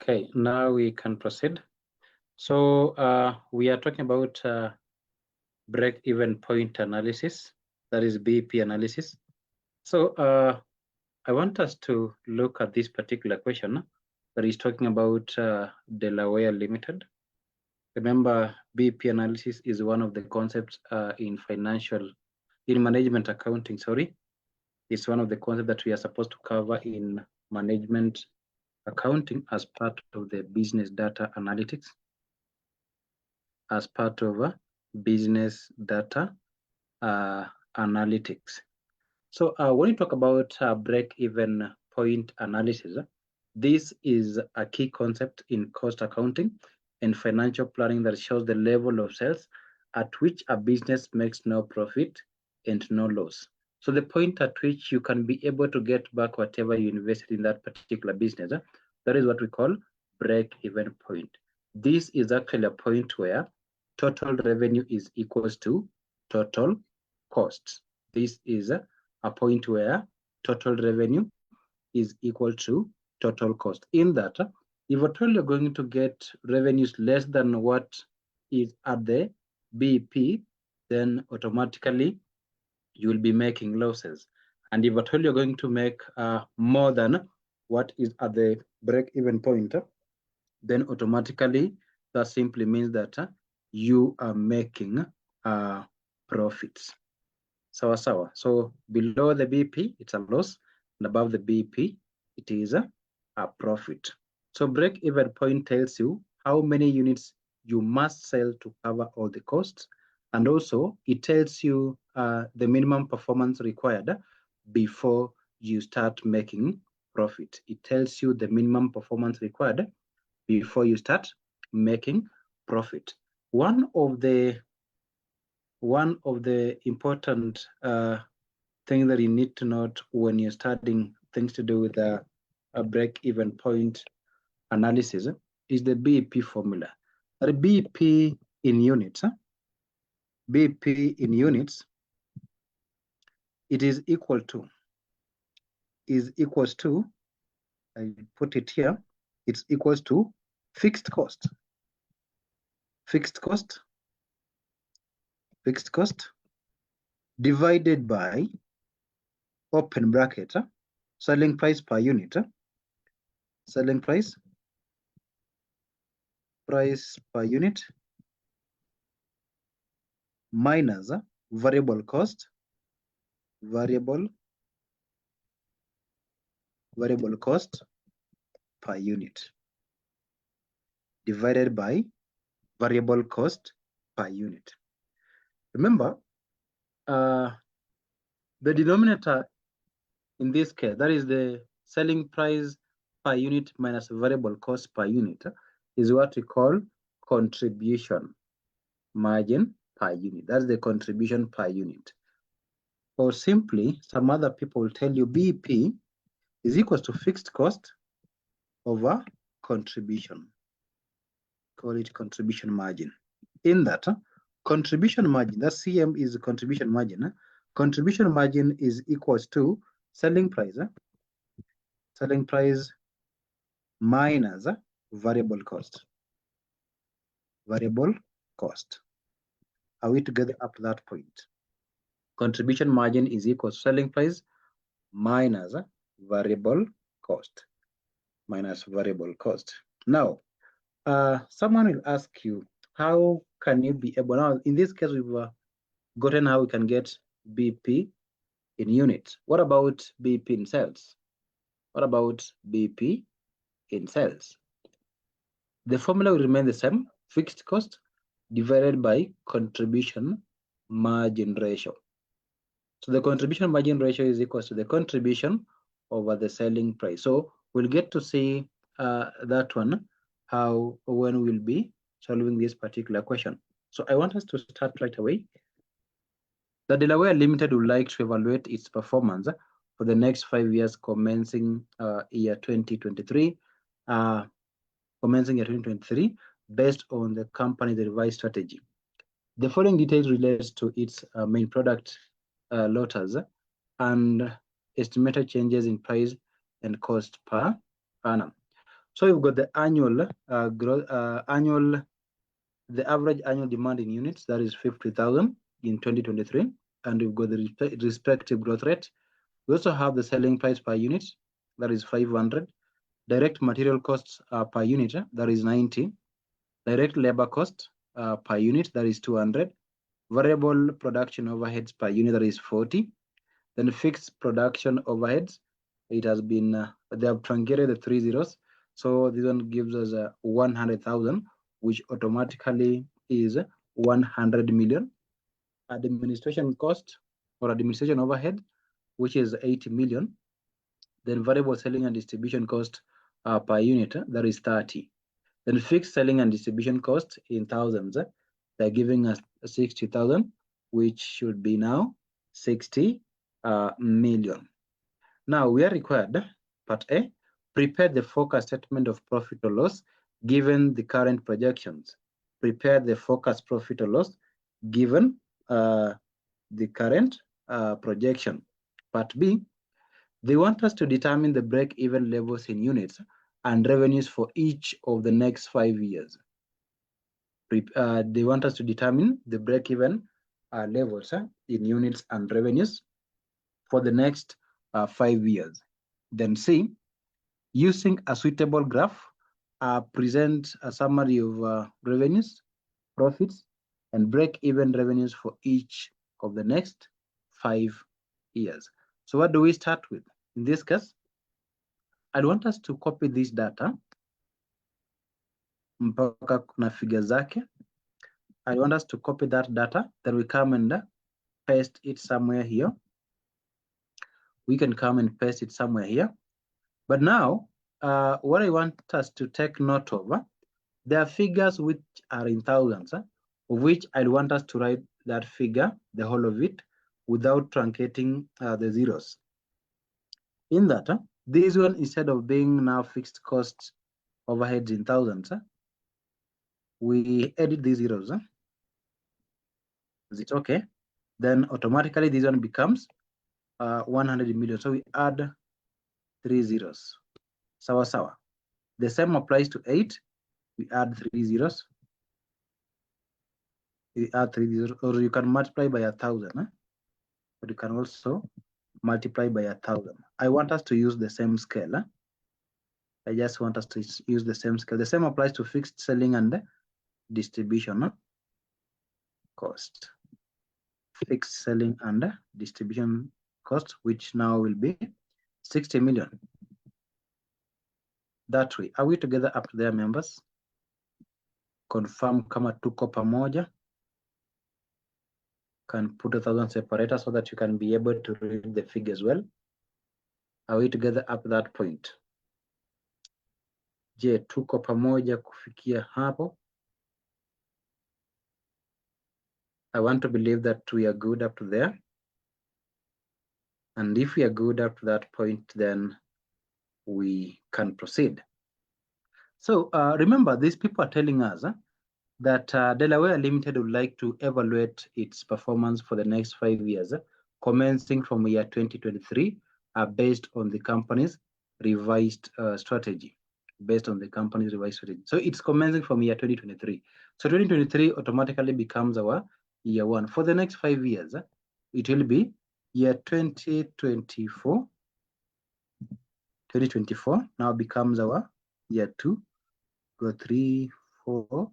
Okay, now we can proceed. So we are talking about break-even point analysis, that is BEP analysis. So I want us to look at this particular question that is talking about Delaware Limited. Remember, BEP analysis is one of the concepts in management accounting, sorry. It's one of the concepts that we are supposed to cover in management accounting as part of the business data analytics, as part of business data analytics. So when you talk about break-even point analysis, this is a key concept in cost accounting and financial planning that shows the level of sales at which a business makes no profit and no loss. So the point at which you can be able to get back whatever you invested in that particular business, that is what we call break-even point. This is actually a point where total revenue is equals to total costs. This is a point where total revenue is equal to total cost. In that, if at all you're going to get revenues less than what is at the BEP, then automatically you will be making losses. And if at all you're going to make more than what is at the break-even point, then automatically that simply means that you are making profits. So below the BEP, it's a loss, and above the BEP, it is a profit. So break-even point tells you how many units you must sell to cover all the costs, and also it tells you the minimum performance required before you start making profit. It tells you the minimum performance required before you start making profit. One of the important things that you need to note when you're studying things to do with a break-even point analysis is the BEP formula. The BEP in units, BEP in units, it is equals to, I put it here, it's equals to fixed cost divided by, open bracket, selling price per unit, selling price per unit minus variable cost per unit divided by variable cost per unit. Remember, the denominator in this case, that is the selling price per unit minus variable cost per unit, is what we call contribution margin per unit. That's the contribution per unit. Or simply, some other people will tell you BEP is equals to fixed cost over contribution. Call it contribution margin. In that, contribution margin, that CM is contribution margin. Contribution margin is equals to selling price minus variable cost. Are we together up to that point? Contribution margin is equal to selling price minus variable cost. Now, someone will ask you, how can you be able, now in this case, we've gotten how we can get BEP in units. What about BEP in sales? The formula will remain the same, fixed cost divided by contribution margin ratio. So the contribution margin ratio is equal to the contribution over the selling price. So we'll get to see that one, when we'll be solving this particular question. So I want us to start right away. The Delaware Limited would like to evaluate its performance for the next 5 years, commencing year 2023, based on the company's revised strategy. The following details relates to its main product lotters and estimated changes in price and cost per annum. So we've got the annual the average annual demand in units, that is 50,000 in 2023, and we've got the respective growth rate. We also have the selling price per unit, that is 500. Direct material costs per unit, that is 90. Direct labor cost per unit, that is 200. Variable production overheads per unit, that is 40. Then fixed production overheads, it has been, they have truncated the 3 zeros. So this one gives us 100,000, which automatically is 100 million. Administration cost or administration overhead, which is 80 million. Then variable selling and distribution cost per unit, that is 30. Then fixed selling and distribution cost in thousands, they're giving us 60,000, which should be now 60 million. Now we are required, part A, prepare the forecast statement of profit or loss given the current projections. Prepare the forecast profit or loss given the current projection. Part B, they want us to determine the break-even levels in units and revenues for each of the next 5 years. They want us to determine the break-even levels in units and revenues for the next 5 years. Then C, using a suitable graph, present a summary of revenues, profits, and break-even revenues for each of the next 5 years. So what do we start with? In this case, I'd want us to copy this data mpaka kuna figure zake. I want us to copy that data, then we come and paste it somewhere here. We can come and paste it somewhere here. But now, what I want us to take note of, there are figures which are in thousands, of which I want us to write that figure, the whole of it, without truncating the zeros. In that, this one, instead of being now fixed cost overheads in thousands, we edit these zeros. Is it okay? Then automatically this one becomes 100 million. So we add 3 zeros. Sawa sawa. The same applies to 8. We add 3 zeros. We add 3 zeros, or you can multiply by 1,000. But you can also multiply by 1,000. I want us to use the same scale. I just want us to use the same scale. The same applies to fixed selling and distribution cost. Fixed selling and distribution cost, which now will be 60 million. That way, are we together up there, members? Confirm kama tuko pamoja. Can put 1,000 separator so that you can be able to read the figures well. Are we together up that point? Je, tuko pamoja kufikia hapo? I want to believe that we are good up to there. And if we are good up to that point, then we can proceed. So remember, these people are telling us that Delaware Limited would like to evaluate its performance for the next 5 years, commencing from year 2023, based on the company's revised strategy. Based on the company's revised strategy. So it's commencing from year 2023. So 2023 automatically becomes our year 1. For the next 5 years, it will be year 2024. 2024 now becomes our year 2, go 3, 4,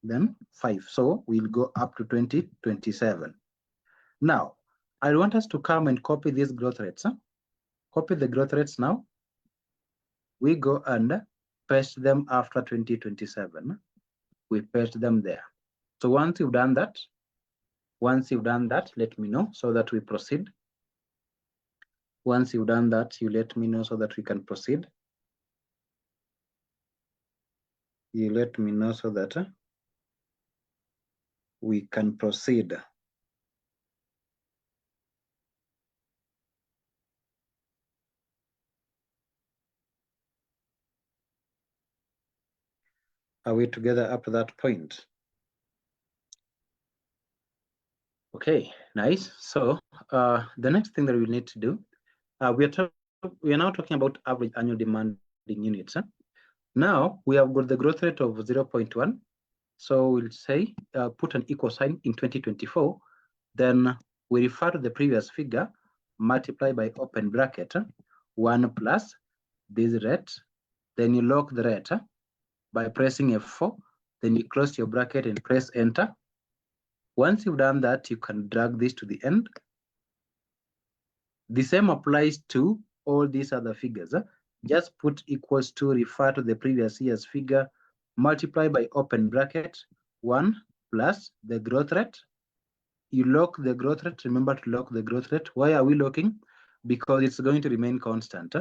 then 5. So we'll go up to 2027. Now, I want us to come and copy these growth rates. Copy the growth rates now. We go and paste them after 2027. We paste them there. So once you've done that, let me know so that we proceed. Once you've done that, you let me know so that we can proceed. You let me know so that we can proceed. Are we together up to that point? Okay, nice. So the next thing that we need to do, we are now talking about average annual demand in units. Now we have got the growth rate of 0.1. So we'll say put an equal sign in 2024. Then we refer to the previous figure, multiply by open bracket, 1 plus this rate. Then you lock the rate by pressing F4. Then you close your bracket and press enter. Once you've done that, you can drag this to the end. The same applies to all these other figures. Just put equals to, refer to the previous year's figure, multiply by open bracket, 1 plus the growth rate. You lock the growth rate. Remember to lock the growth rate. Why are we locking? Because it's going to remain constant.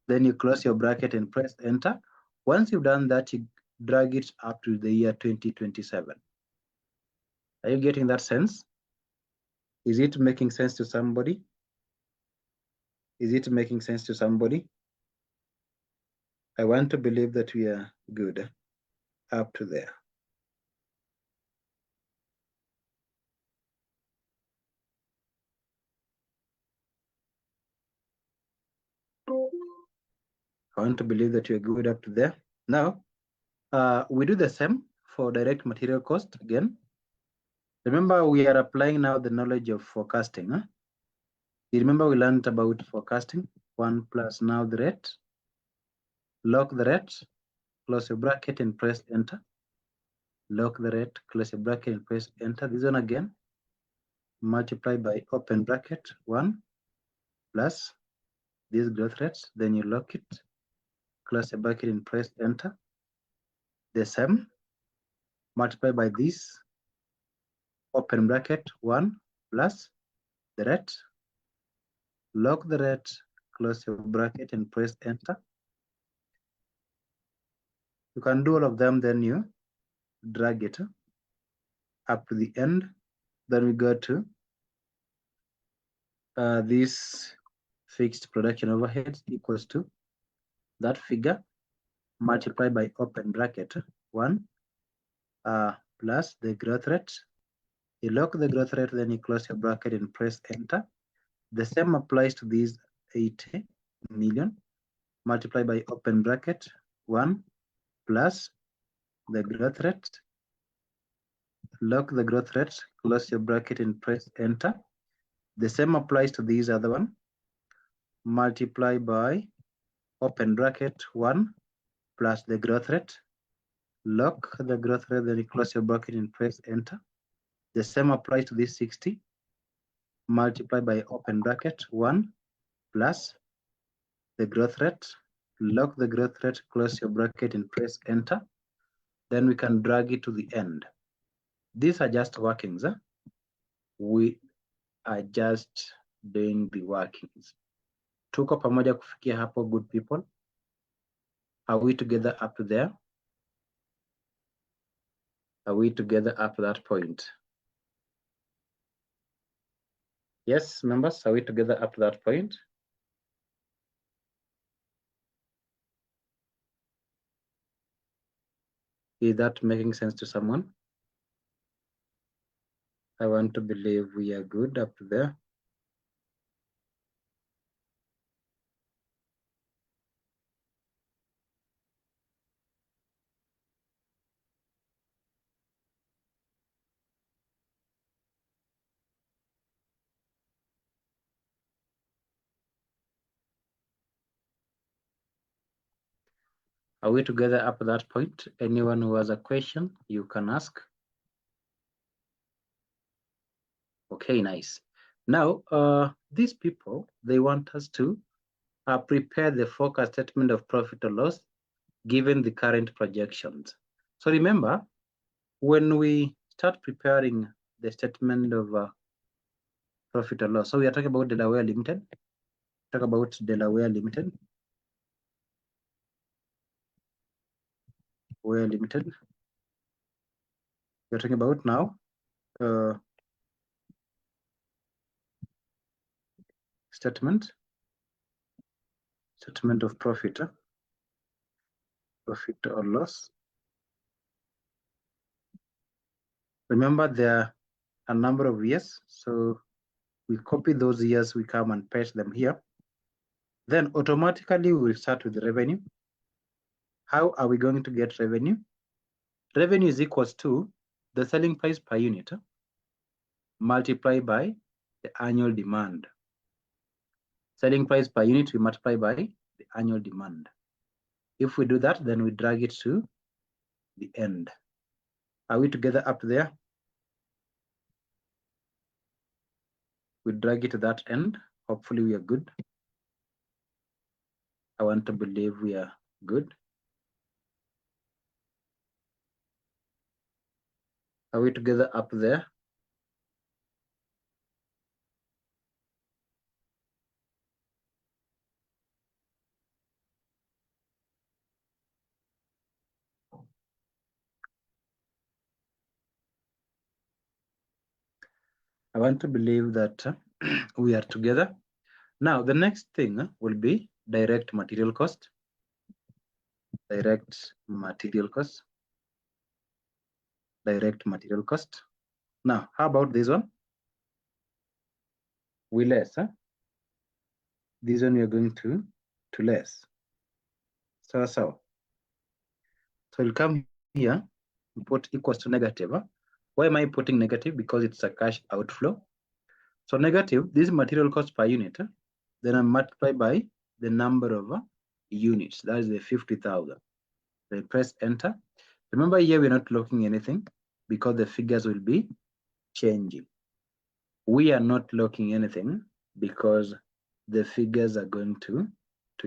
Then you close your bracket and press enter. Once you've done that, you drag it up to the year 2027. Are you getting that sense? Is it making sense to somebody? Is it making sense to somebody? I want to believe that we are good up to there. I want to believe that you're good up to there. Now, we do the same for direct material cost again. Remember, we are applying now the knowledge of forecasting. You remember we learned about forecasting, 1 plus now the rate. Lock the rate, close your bracket and press enter. Lock the rate, close your bracket and press enter. This one again, multiply by open bracket, 1 plus these growth rates. Then you lock it, close the bracket and press enter. The same, multiply by this, open bracket, 1 plus the rate. Lock the rate, close your bracket and press enter. You can do all of them, then you drag it up to the end. Then we go to this fixed production overhead equals to that figure multiplied by open bracket, 1 plus the growth rate. You lock the growth rate, then you close your bracket and press enter. The same applies to these 80 million multiplied by open bracket, 1 plus the growth rate. Lock the growth rate, close your bracket and press enter. The same applies to these other one. Multiply by open bracket, 1 plus the growth rate. Lock the growth rate, then you close your bracket and press enter. The same applies to this 60. Multiply by open bracket, 1 plus the growth rate. Lock the growth rate, close your bracket and press enter. Then we can drag it to the end. These are just workings. We are just doing the workings. Tuko pamoja kufikia hapo, good people? Are we together up to there? Are we together up to that point? Yes, members, are we together up to that point? Is that making sense to someone? I want to believe we are good up to there. Are we together up to that point? Anyone who has a question, you can ask. Okay, nice. Now, these people, they want us to prepare the forecast statement of profit or loss given the current projections. So remember, when we start preparing the statement of profit or loss, so we are talking about Delaware Limited. Talk about Delaware Limited. Delaware Limited. We're talking about now statement of profit or loss. Remember, there are a number of years, so we copy those years, we come and paste them here. Then automatically we'll start with the revenue. How are we going to get revenue? Revenue is equals to the selling price per unit multiplied by the annual demand. Selling price per unit we multiply by the annual demand. If we do that, then we drag it to the end. Are we together up there? We drag it to that end. Hopefully we are good. I want to believe we are good. Are we together up there? I want to believe that we are together. Now, the next thing will be direct material cost. Direct material cost. Direct material cost. Now, how about this one? We less. This one we are going to less. So we'll come here and put equals to negative. Why am I putting negative? Because it's a cash outflow. So negative, this material cost per unit, then I multiply by the number of units. That is the 50,000. Then press enter. Remember here we're not locking anything because the figures will be changing. We are not locking anything because the figures are going to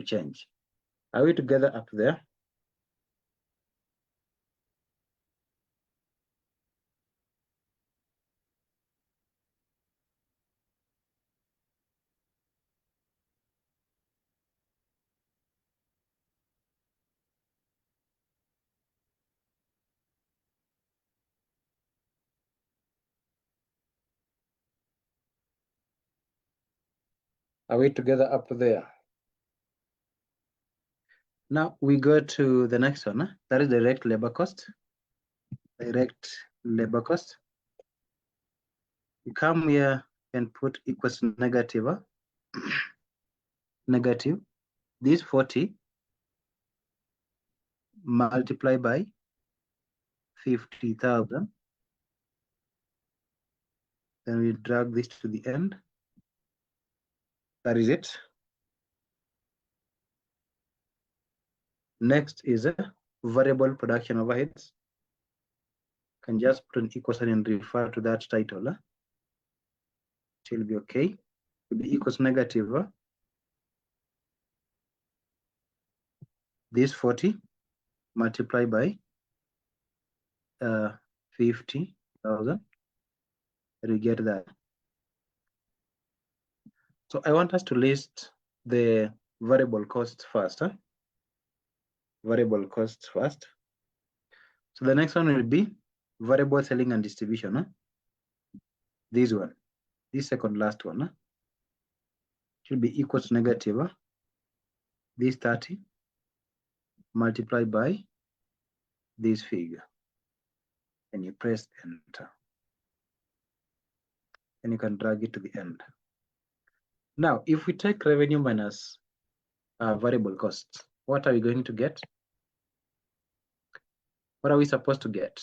change. Are we together up there? Are we together up there? Now we go to the next one. That is direct labor cost. Direct labor cost. You come here and put equals to negative. Negative. This 40 multiplied by 50,000. Then we drag this to the end. That is it. Next is a variable production overheads. Can just put an equal sign and refer to that title. It will be okay. It will be equals negative. This 40 multiplied by 50,000. We get that. So I want us to list the variable costs first. Variable costs first. So the next one will be variable selling and distribution. This one, this second last one, should be equal to negative. This 30 multiplied by this figure. And you press enter. And you can drag it to the end. Now, if we take revenue minus variable costs, what are we going to get? What are we supposed to get?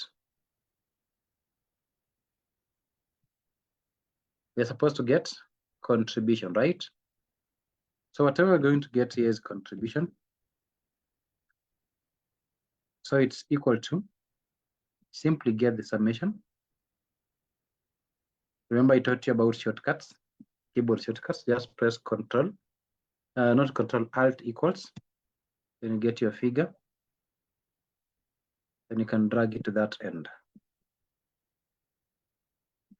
We're supposed to get contribution, right? So whatever we're going to get here is contribution. So it's equal to, simply get the summation. Remember I taught you about shortcuts, keyboard shortcuts. Just press control, not control, alt equals. Then you get your figure. Then you can drag it to that end.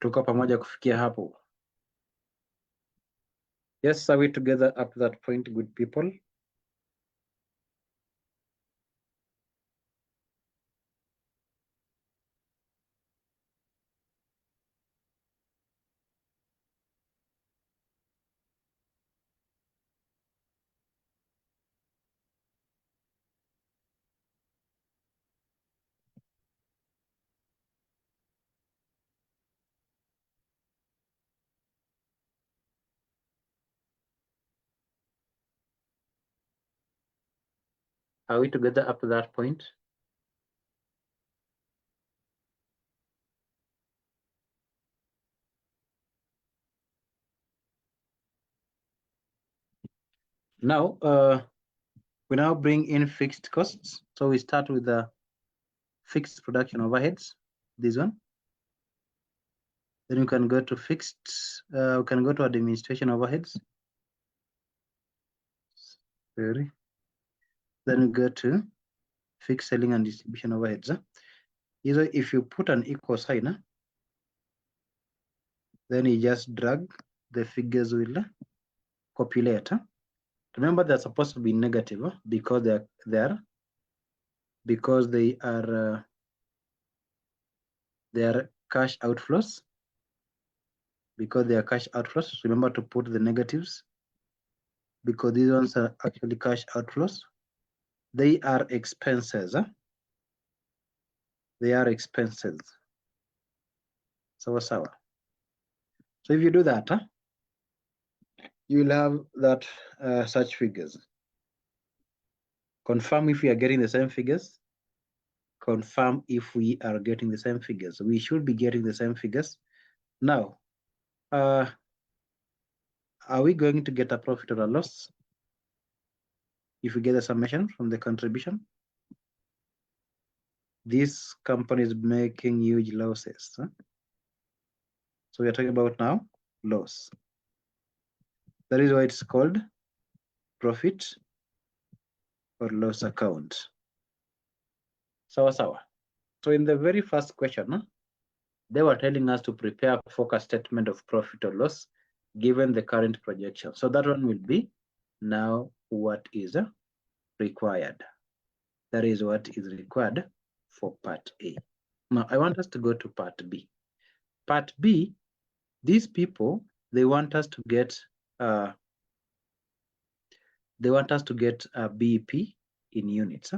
Tuko pamoja kufikia hapo. Yes, are we together up to that point, good people? Are we together up to that point? Now, we now bring in fixed costs. So we start with the fixed production overheads, this one. Then you can go to fixed, we can go to administration overheads. Sorry. Then we go to fixed selling and distribution overheads. Either if you put an equal sign, then you just drag, the figures will populate. Remember, they're supposed to be negative because they are cash outflows. Because they are cash outflows, remember to put the negatives because these ones are actually cash outflows. They are expenses. They are expenses. So if you do that, you will have that such figures. Confirm if we are getting the same figures. Confirm if we are getting the same figures. We should be getting the same figures. Now, are we going to get a profit or a loss if we get a summation from the contribution? This company is making huge losses. So we are talking about now loss. That is why it's called profit or loss account. So in the very first question, they were telling us to prepare a forecast statement of profit or loss given the current projection. So that one will be now what is required. That is what is required for part A. Now I want us to go to part B. Part B, these people, they want us to get a BEP in units.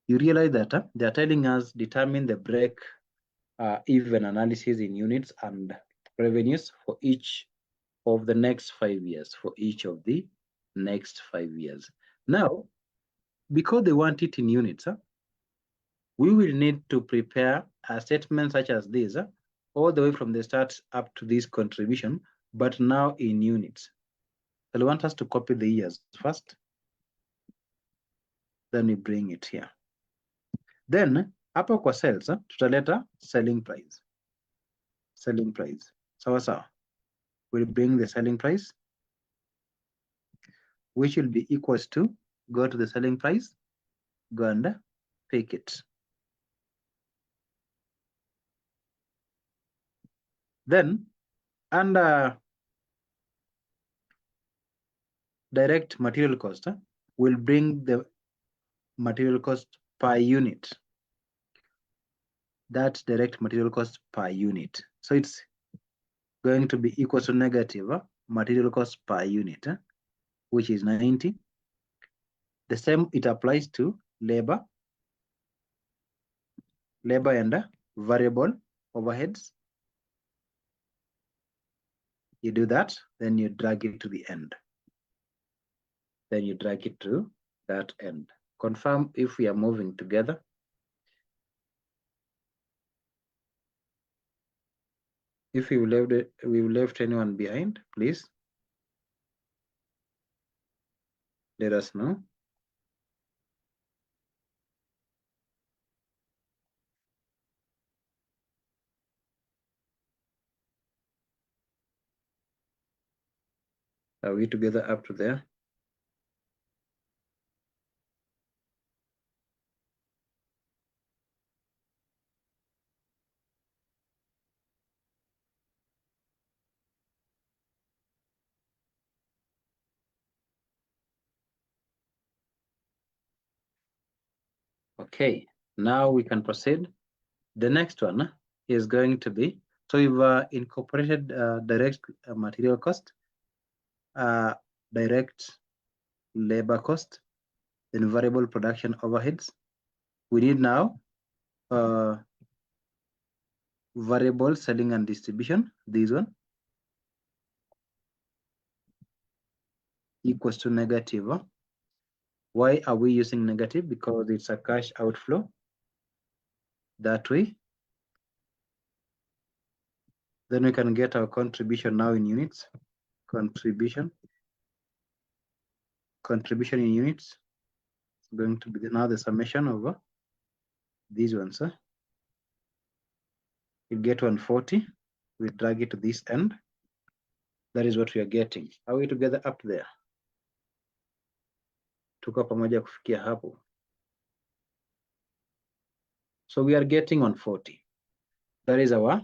You realize that they are telling us determine the break even analysis in units and revenues for each of the next 5 years, for each of the next 5 years. Now, because they want it in units, we will need to prepare a statement such as this, all the way from the start up to this contribution, but now in units. They'll want us to copy the years first, then we bring it here. Then hapo kwa sales tutaleta selling price. Selling price. Sawa. We'll bring the selling price, which will be equals to, go to the selling price, go and pick it. Then under direct material cost, we'll bring the material cost per unit. That's direct material cost per unit. So it's going to be equal to negative material cost per unit, which is 90. The same it applies to labor and variable overheads. You do that, then you drag it to the end. Then you drag it to that end. Confirm if we are moving together. If we've left anyone behind, please let us know. Are we together up to there? Okay, now we can proceed. The next one is going to be, so we've incorporated direct material cost, direct labor cost, then variable production overheads. We need now variable selling and distribution, this one, equals to negative Why are we using negative? Because it's a cash outflow. That way. Then we can get our contribution now in units. Contribution in units. It's going to be now the summation of these ones. You get 140. We drag it to this end. That is what we are getting. Are we together up there? Tuko pamoja kufikia hapo. So we are getting 140. That is our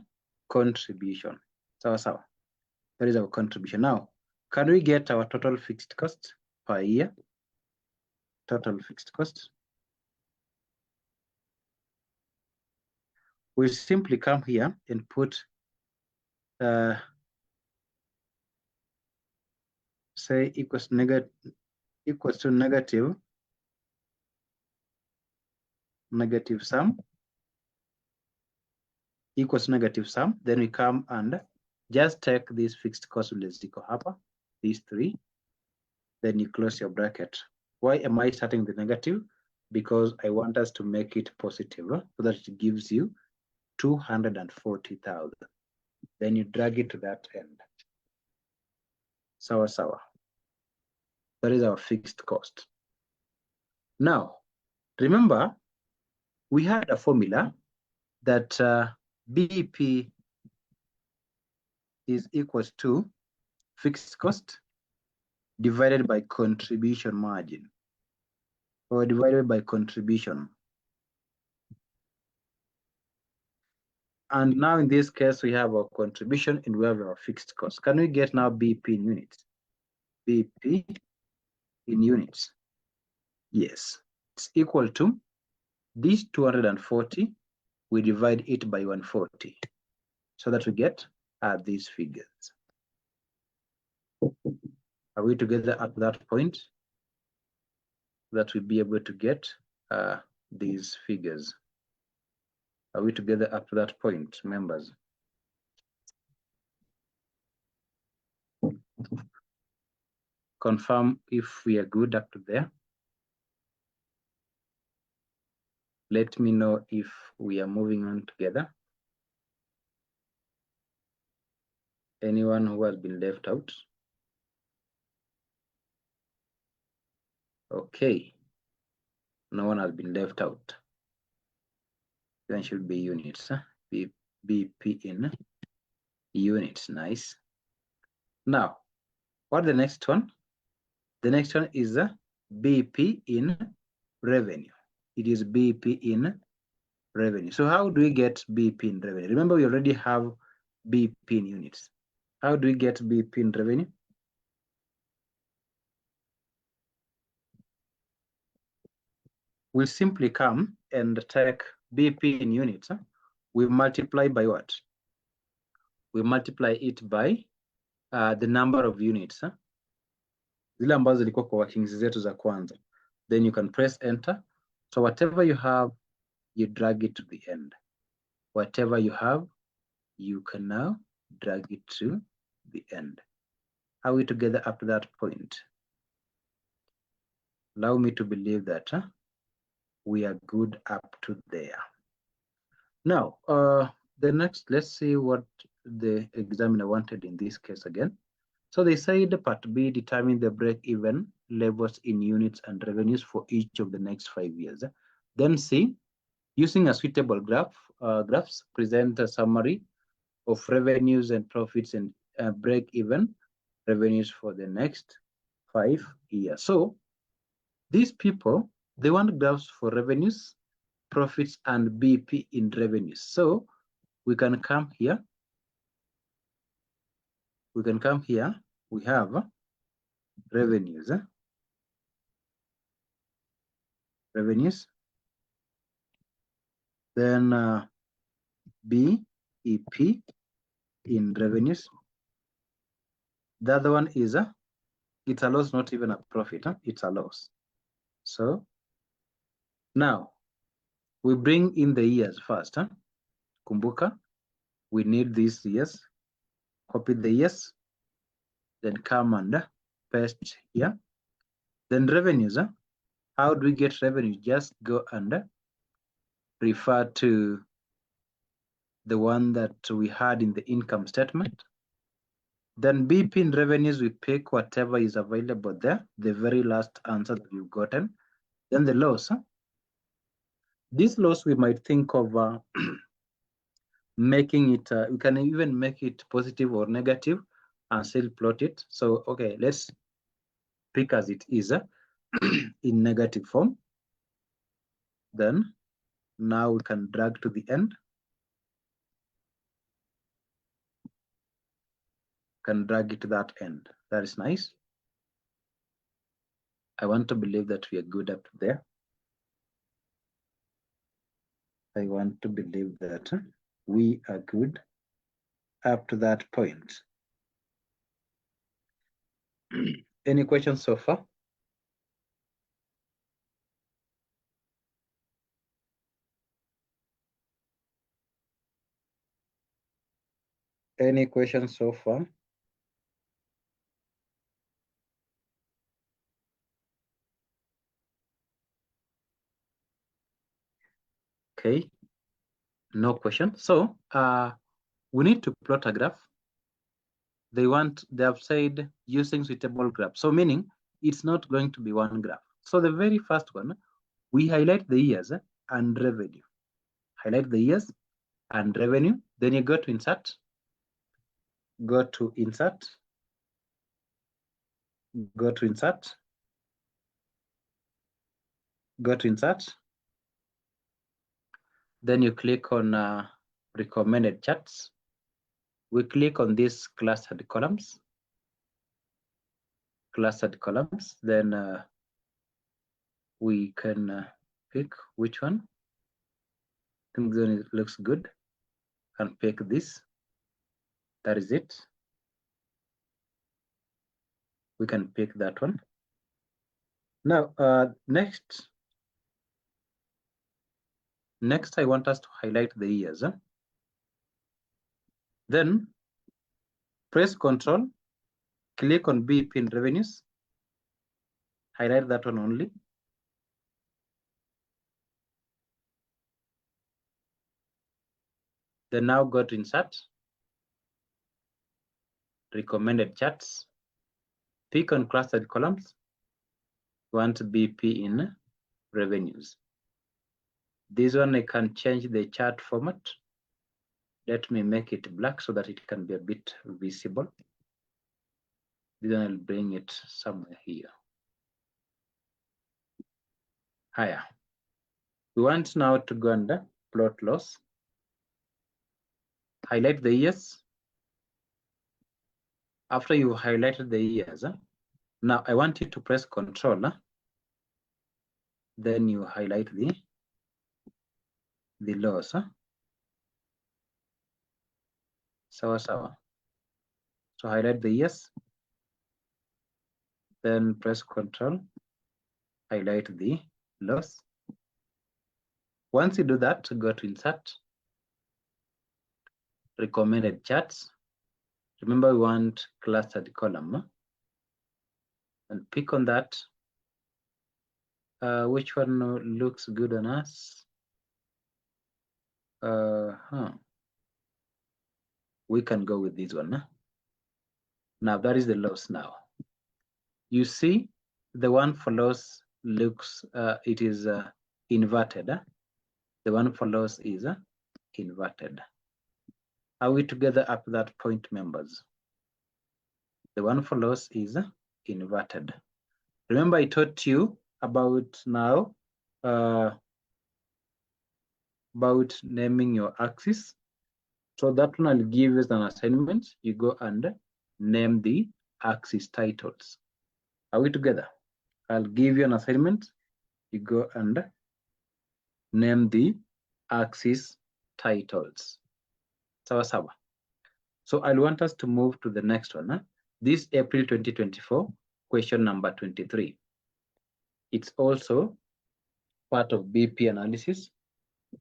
contribution. Sawa sawa. That is our contribution. Now, can we get our total fixed cost per year? Total fixed cost. We simply come here and put, say equals to negative sum, equals negative sum. Then we come and just take this fixed cost less equal hapa, these three. Then you close your bracket. Why am I starting the negative? Because I want us to make it positive, so that it gives you 240,000. Then you drag it to that end. Sawa sawa. That is our fixed cost. Now, remember, we had a formula that BEP is equals to fixed cost divided by contribution margin, or divided by contribution. And now in this case, we have our contribution and we have our fixed cost. Can we get now BEP in units? BEP in units. Yes, it's equal to this 240. We divide it by 140 so that we get these figures. Are we together at that point? That we'll be able to get these figures. Are we together up to that point, members? Confirm if we are good up to there. Let me know if we are moving on together. Anyone who has been left out? Okay. No one has been left out. Then should be units. BEP in units. Nice. Now, what the next one? The next one is BEP in revenue. It is BEP in revenue. So how do we get BEP in revenue? Remember, we already have BEP in units. How do we get BEP in revenue? We simply come and take BEP in units. We multiply by what? We multiply it by the number of units. Zile ambazo zilikuwa kwa workings zetu za kwanza. Then you can press enter. So whatever you have, you drag it to the end. Whatever you have, you can now drag it to the end. Are we together up to that point? Allow me to believe that we are good up to there. Now, the next, let's see what the examiner wanted in this case again. So they said part B, determine the break-even levels in units and revenues for each of the next 5 years. Then C, using a suitable graphs, present a summary of revenues and profits and break-even revenues for the next 5 years. So these people, they want graphs for revenues, profits, and BEP in revenues. So we can come here. We can come here. We have revenues. Revenues. Then BEP in revenues. The other one is it's a loss, not even a profit. It's a loss. So now we bring in the years first. Kumbuka, we need these years. Copy the years. Then come and paste here. Then revenues. How do we get revenue? Just go and refer to the one that we had in the income statement. Then BP in revenues, we pick whatever is available there, the very last answer that you've gotten. Then the loss. This loss we might think of making it, we can even make it positive or negative and still plot it. So, okay, let's pick as it is in negative form. Then now we can drag to the end. Can drag it to that end. That is nice. I want to believe that we are good up there. I want to believe that we are good up to that point. Any questions so far? Any questions so far? Okay, no question. So we need to plot a graph. They have said using suitable graph. So meaning it's not going to be one graph. So the very first one, we highlight the years and revenue. Highlight the years and revenue. Then you go to insert. Go to insert. Go to insert. Go to insert. Then you click on recommended charts. We click on these clustered columns. Then we can pick which one. I think then it looks good. And pick this. That is it. We can pick that one. Now, next, I want us to highlight the years. Then press Control, click on BEP in revenues, highlight that one only. Then now go to Insert, Recommended Charts, pick on clustered columns, want BP in revenues. This one I can change the chart format. Let me make it black so that it can be a bit visible. Then I'll bring it somewhere here. Higher. We want now to go under plot loss. Highlight the years. After you highlighted the years, now I want you to press Control. Then you highlight the loss. Sawa. So highlight the years. Then press Control. Highlight the loss. Once you do that, go to Insert. Recommended charts. Remember, we want clustered column. And pick on that. Which one looks good on us? We can go with this one. Now that is the loss now. You see the one for loss looks, it is inverted. The one for loss is inverted. Are we together up to that point, members? The one for loss is inverted. Remember I taught you about now, about naming your axis. So that one I'll give you as an assignment. You go and name the axis titles. Are we together? I'll give you an assignment. You go and name the axis titles. Sawa. So I'll want us to move to the next one. This April 2024, question number 23. It's also part of BP analysis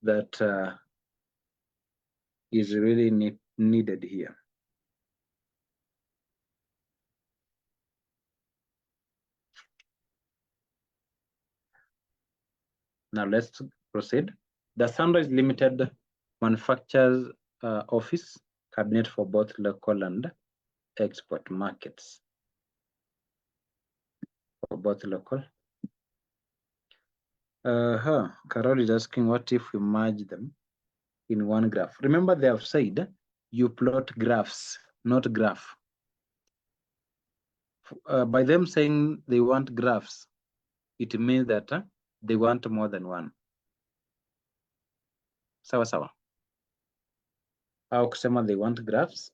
that is really needed here. Now let's proceed. The Sunrise Limited manufactures office cabinet for both local and export markets. For both local. Carol is asking, what if we merge them in one graph? Remember, they have said you plot graphs, not graph. By them saying they want graphs, it means that they want more than one. Sawa sawa. Au kusema they want graphs,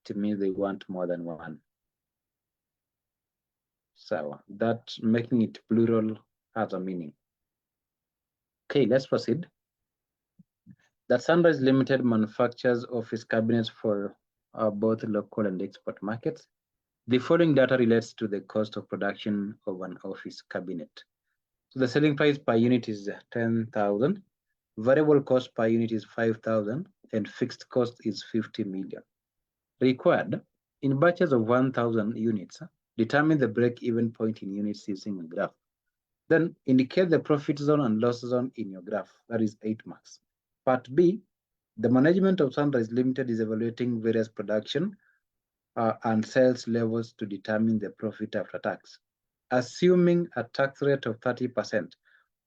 it means they want more than one. Sawa. That making it plural has a meaning. Okay, let's proceed. The Sunrise Limited manufactures office cabinets for both local and export markets. The following data relates to the cost of production of an office cabinet. So the selling price per unit is 10,000, variable cost per unit is 5,000, and fixed cost is 50 million. Required in batches of 1,000 units, determine the break-even point in units using a graph. Then indicate the profit zone and loss zone in your graph. That is 8 marks. Part B, the management of Sunrise Limited is evaluating various production and sales levels to determine the profit after tax. Assuming a tax rate of 30%,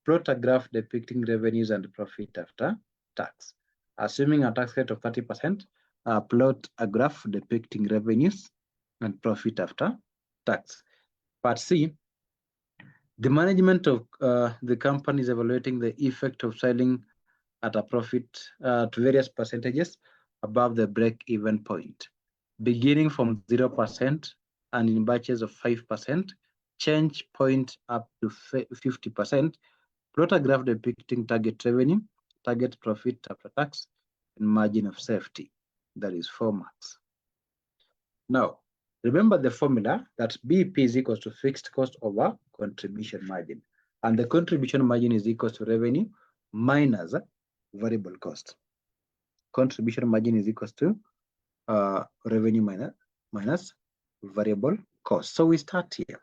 plot a graph depicting revenues and profit after tax. Assuming a tax rate of 30%, plot a graph depicting revenues and profit after tax. Part C, the management of the company is evaluating the effect of selling at a profit to various percentages above the break-even point, beginning from 0% and in batches of 5%, change point up to 50%, plot a graph depicting target revenue, target profit after tax, and margin of safety. That is 4 marks. Now, remember the formula that BEP is equal to fixed cost over contribution margin. And the contribution margin is equal to revenue minus variable cost. Contribution margin is equal to revenue minus variable cost. So we start here.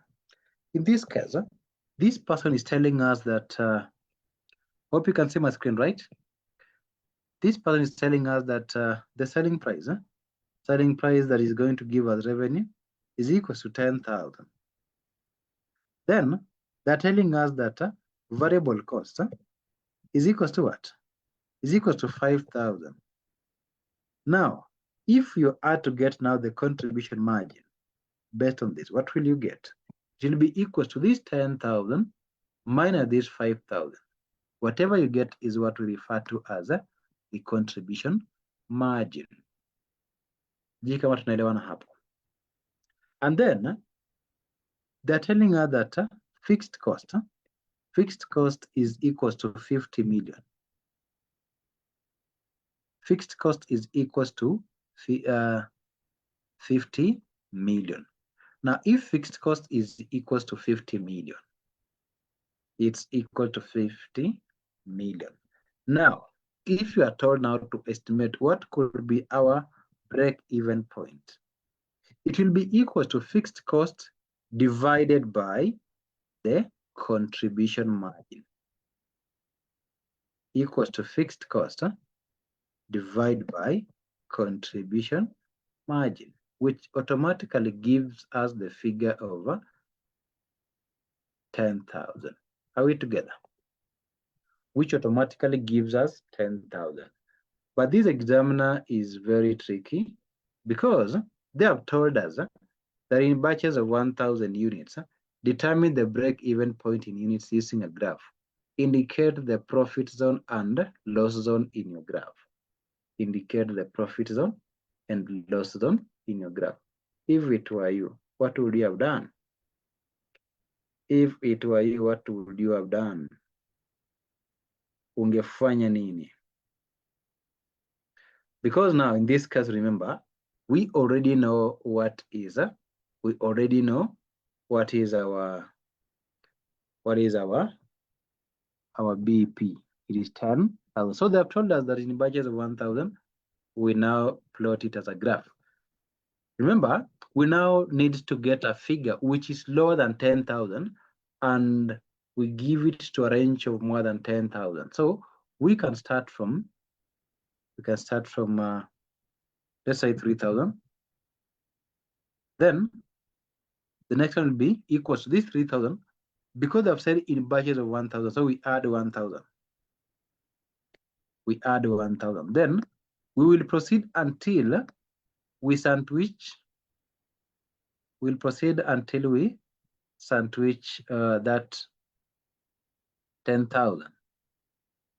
In this case, this person is telling us that, hope you can see my screen, right? This person is telling us that the selling price that is going to give us revenue is equal to 10,000. Then they're telling us that variable cost is equal to what? Is equal to 5,000. Now, if you are to get now the contribution margin based on this, what will you get? It will be equal to this 10,000 minus this 5,000. Whatever you get is what we refer to as the contribution margin. And then they're telling us that fixed cost is equal to 50 million. Fixed cost is equal to 50 million. Now, if fixed cost is equal to 50 million, it's equal to 50 million. Now, if you are told now to estimate what could be our break-even point, it will be equal to fixed cost divided by the contribution margin. Equals to fixed cost divided by contribution margin, which automatically gives us the figure of 10,000. Are we together? Which automatically gives us 10,000. But this examiner is very tricky because they have told us that in batches of 1,000 units, determine the break-even point in units using a graph. Indicate the profit zone and loss zone in your graph. Indicate the profit zone and loss zone in your graph. If it were you, what would you have done? If it were you, what would you have done? Ungefanya nini? Because now in this case, remember, we already know what is our BEP. It is 10,000. So they have told us that in batches of 1,000, we now plot it as a graph. Remember, we now need to get a figure which is lower than 10,000 and we give it to a range of more than 10,000. So we can start from, let's say 3,000. Then the next one will be equals to this 3,000 because I've said in budget of 1,000. So we add 1,000. We add 1,000. Then we will proceed until we sandwich. We'll proceed until we sandwich that 10,000.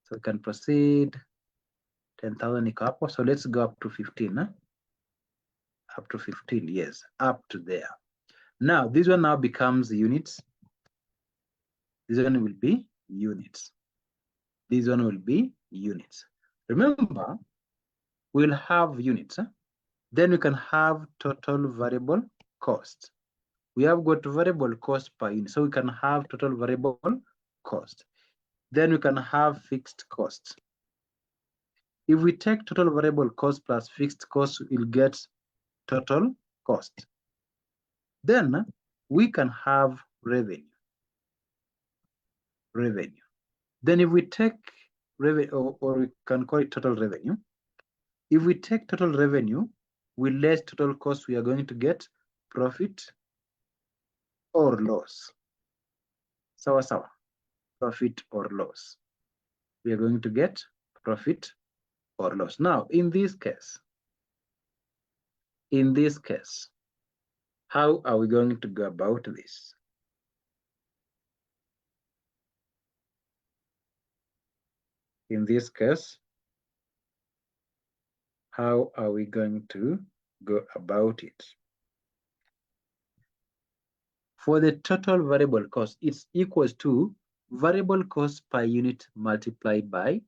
So we can proceed 10,000 up. So let's go up to 15. Up to 15, yes, up to there. Now this one now becomes units. This one will be units. This one will be units. Remember, we'll have units. Then we can have total variable cost. We have got variable cost per unit. So we can have total variable cost. Then we can have fixed cost. If we take total variable cost plus fixed cost, we'll get total cost. Then we can have revenue. Then if we take revenue, or we can call it total revenue. If we take total revenue with less total cost, we are going to get profit or loss. Sawa sawa. Profit or loss. We are going to get profit or loss. Now, in this case, how are we going to go about this? In this case, how are we going to go about it? For the total variable cost, it's equals to variable cost per unit multiplied by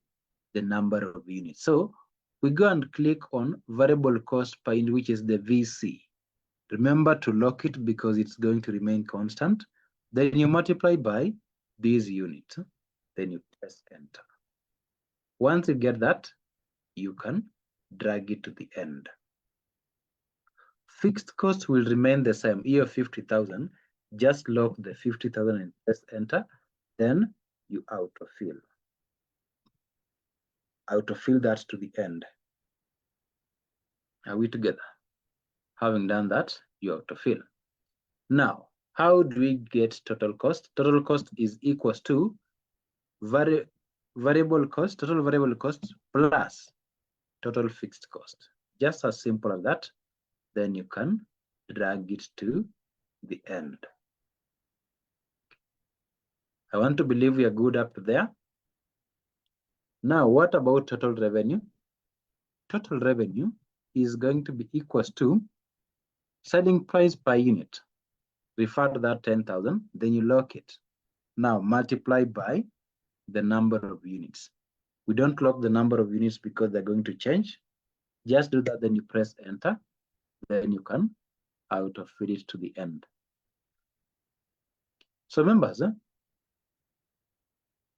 the number of units. So we go and click on variable cost per unit, which is the VC. Remember to lock it because it's going to remain constant. Then you multiply by these units. Then you press enter. Once you get that, you can drag it to the end. Fixed cost will remain the same. Here 50,000, just lock the 50,000 and press enter. Then you autofill. Autofill that to the end. Are we together? Having done that, you autofill. Now, how do we get total cost? Total cost is equals to variable cost, total variable cost plus total fixed cost. Just as simple as that. Then you can drag it to the end. I want to believe we are good up to there. Now, what about total revenue? Total revenue is going to be equals to selling price per unit. Refer to that 10,000, then you lock it. Now multiply by the number of units. We don't lock the number of units because they're going to change. Just do that, then you press enter. Then you can autofill it to the end. So members,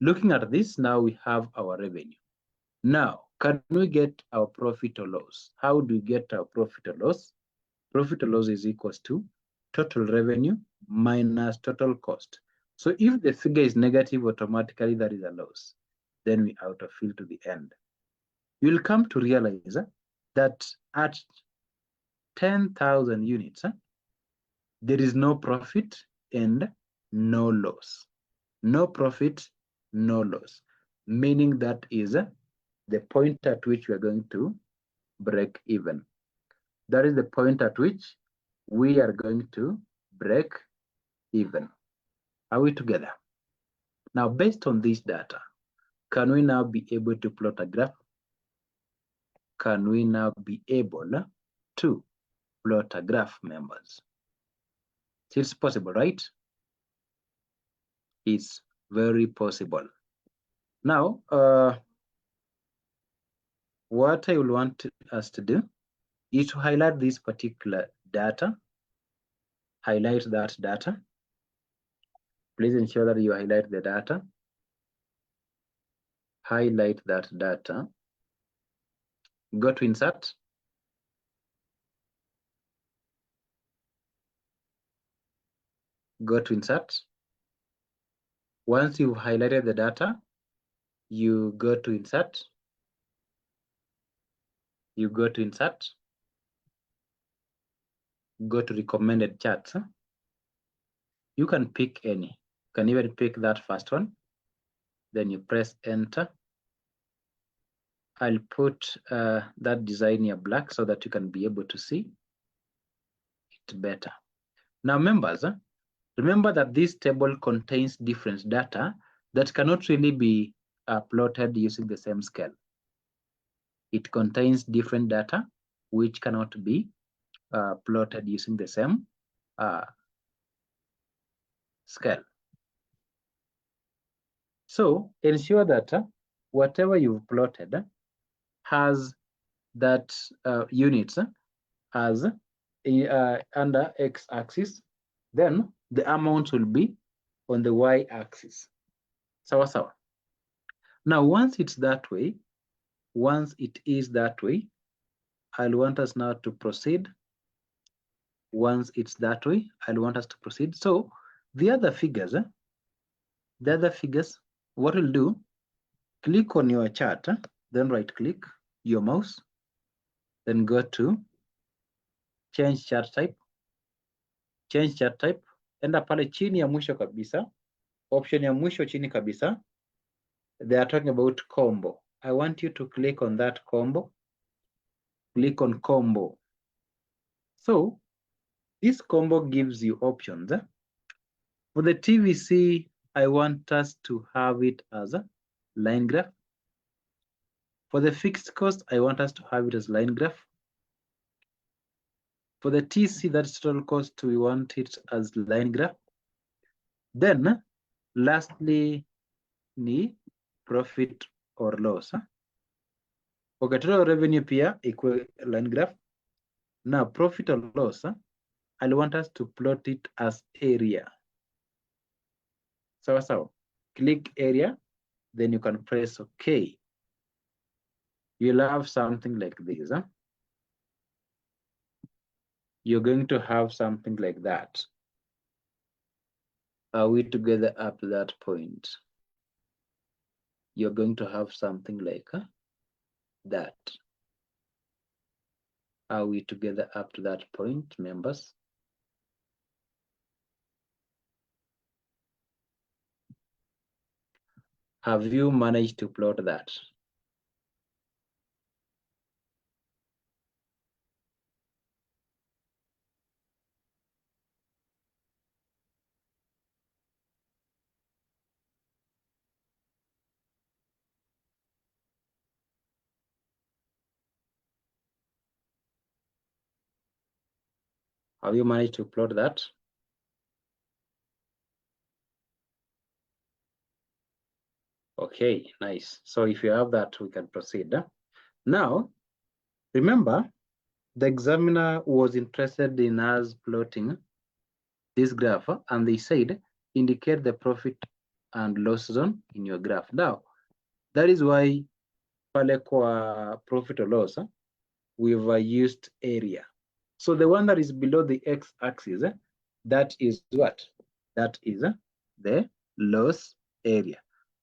looking at this, now we have our revenue. Now, can we get our profit or loss? How do we get our profit or loss? Profit or loss is equals to total revenue minus total cost. So if the figure is negative, automatically that is a loss. Then we autofill to the end. You'll come to realize that at 10,000 units, there is no profit and no loss. No profit, no loss. Meaning that is the point at which we are going to break even. That is the point at which we are going to break even. Are we together? Now, based on this data, can we now be able to plot a graph? Can we now be able to plot a graph, members? It's possible, right? It's very possible. Now, what I will want us to do is to highlight this particular data. Highlight that data. Please ensure that you highlight the data. Highlight that data. Go to insert. Go to insert. Once you've highlighted the data, you go to insert. You go to insert. Go to recommended charts. You can pick any. You can even pick that first one. Then you press enter. I'll put that design here black so that you can be able to see it better. Now, members, remember that this table contains different data that cannot really be plotted using the same scale. It contains different data which cannot be plotted using the same scale. So ensure that whatever you've plotted has that units as under x-axis, then the amount will be on the y-axis. Sawa sawa. Now, once it's that way, once it is that way, I'll want us now to proceed. Once it's that way, I'll want us to proceed. So the other figures, what we'll do, click on your chart, then right click your mouse, then go to change chart type, enda pale chini ya mwisho kabisa, option ya mwisho chini kabisa, they are talking about combo. I want you to click on that combo. Click on combo. So this combo gives you options. For the TVC, I want us to have it as a line graph. For the fixed cost, I want us to have it as line graph. For the TC, that's total cost, we want it as line graph. Then, lastly, ni profit or loss. Okay, total revenue pia equal line graph. Now, profit or loss, I want us to plot it as area. So click area, then you can press OK. You'll have something like this. You're going to have something like that. Are we together up to that point? You're going to have something like that. Are we together up to that point, members? Have you managed to plot that? Have you managed to plot that? Okay, nice. So if you have that, we can proceed. Now, remember, the examiner was interested in us plotting this graph, and they said, indicate the profit and loss zone in your graph. Now, that is why pale kwa profit or loss, we've used area. So the one that is below the x-axis, that is what? That is the loss area.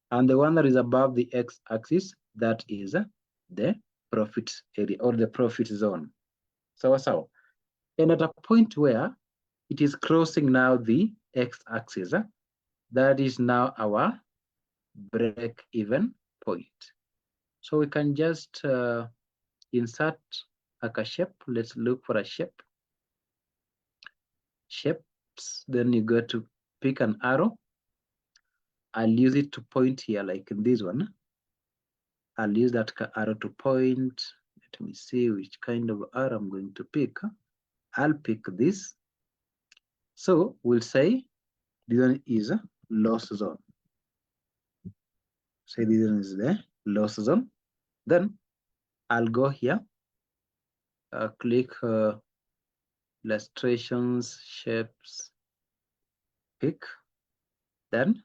And the one that is above the x-axis, that is the profit area or the profit zone. So, and at a point where it is crossing now the x-axis, that is now our break-even point. So we can just insert like a shape. Let's look for a shape. Shapes, then you go to pick an arrow. I'll use it to point here, like in this one. I'll use that arrow to point. Let me see which kind of arrow I'm going to pick. I'll pick this. So we'll say this one is a loss zone. Say this one is the loss zone. Then I'll go here, click illustrations, shapes, pick. Then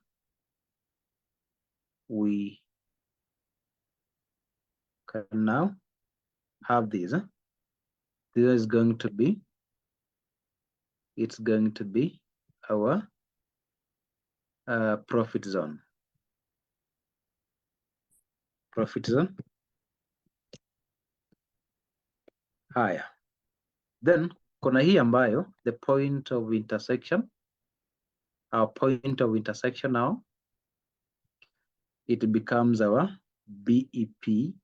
we can now have this. This is going to be, it's going to be our profit zone. Profit zone. Haya. Then kuna hii ambayo the point of intersection. Our point of intersection now, it becomes our BEP.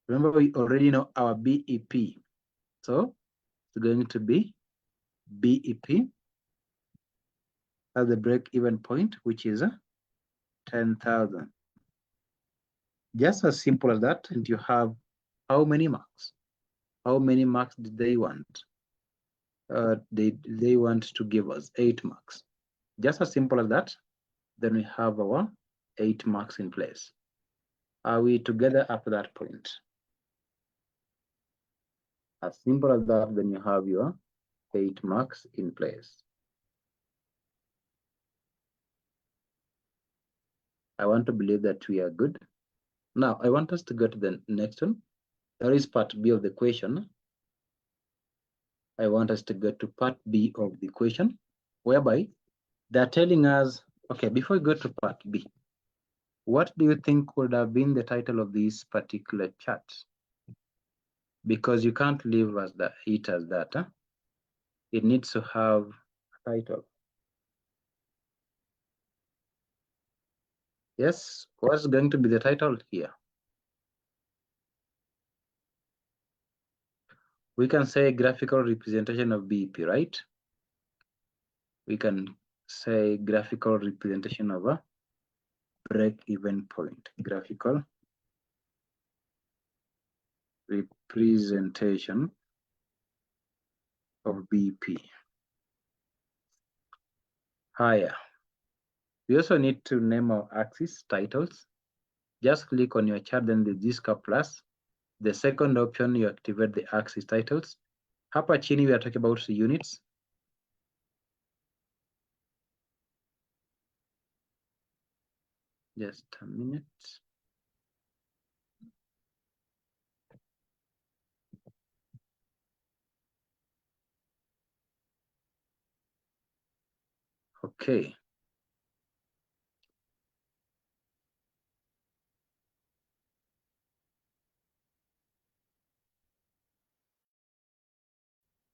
Remember, we already know our BEP. So it's going to be BEP as the break-even point, which is 10,000. Just as simple as that. And you have how many marks? How many marks did they want? They want to give us 8 marks. Just as simple as that. Then we have our 8 marks in place. Are we together up to that point? As simple as that, then you have your 8 marks in place. I want to believe that we are good. Now, I want us to go to the next one. There is part B of the question. I want us to go to part B of the question, whereby they're telling us, okay, before we go to part B, what do you think would have been the title of this particular chart? Because you can't leave it as that. Huh? It needs to have a title. Yes, what's going to be the title here? We can say graphical representation of BEP, right? We can say graphical representation of a break-even point. Graphical representation of BEP. Higher. We also need to name our axis titles. Just click on your chart, then the G-scar plus. The second option, you activate the axis titles. Hapa chini, we are talking about the units. Just a minute. Okay.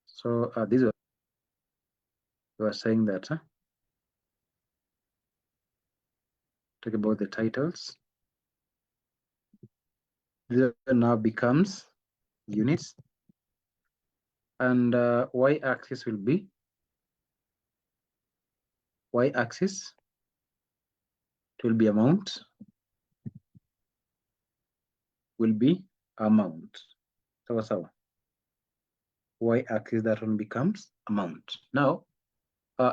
So this we are saying that talk about the titles. This now becomes units, and y-axis will be y-axis. It will be amount. Will be amount. So y-axis, that one becomes amount. Now,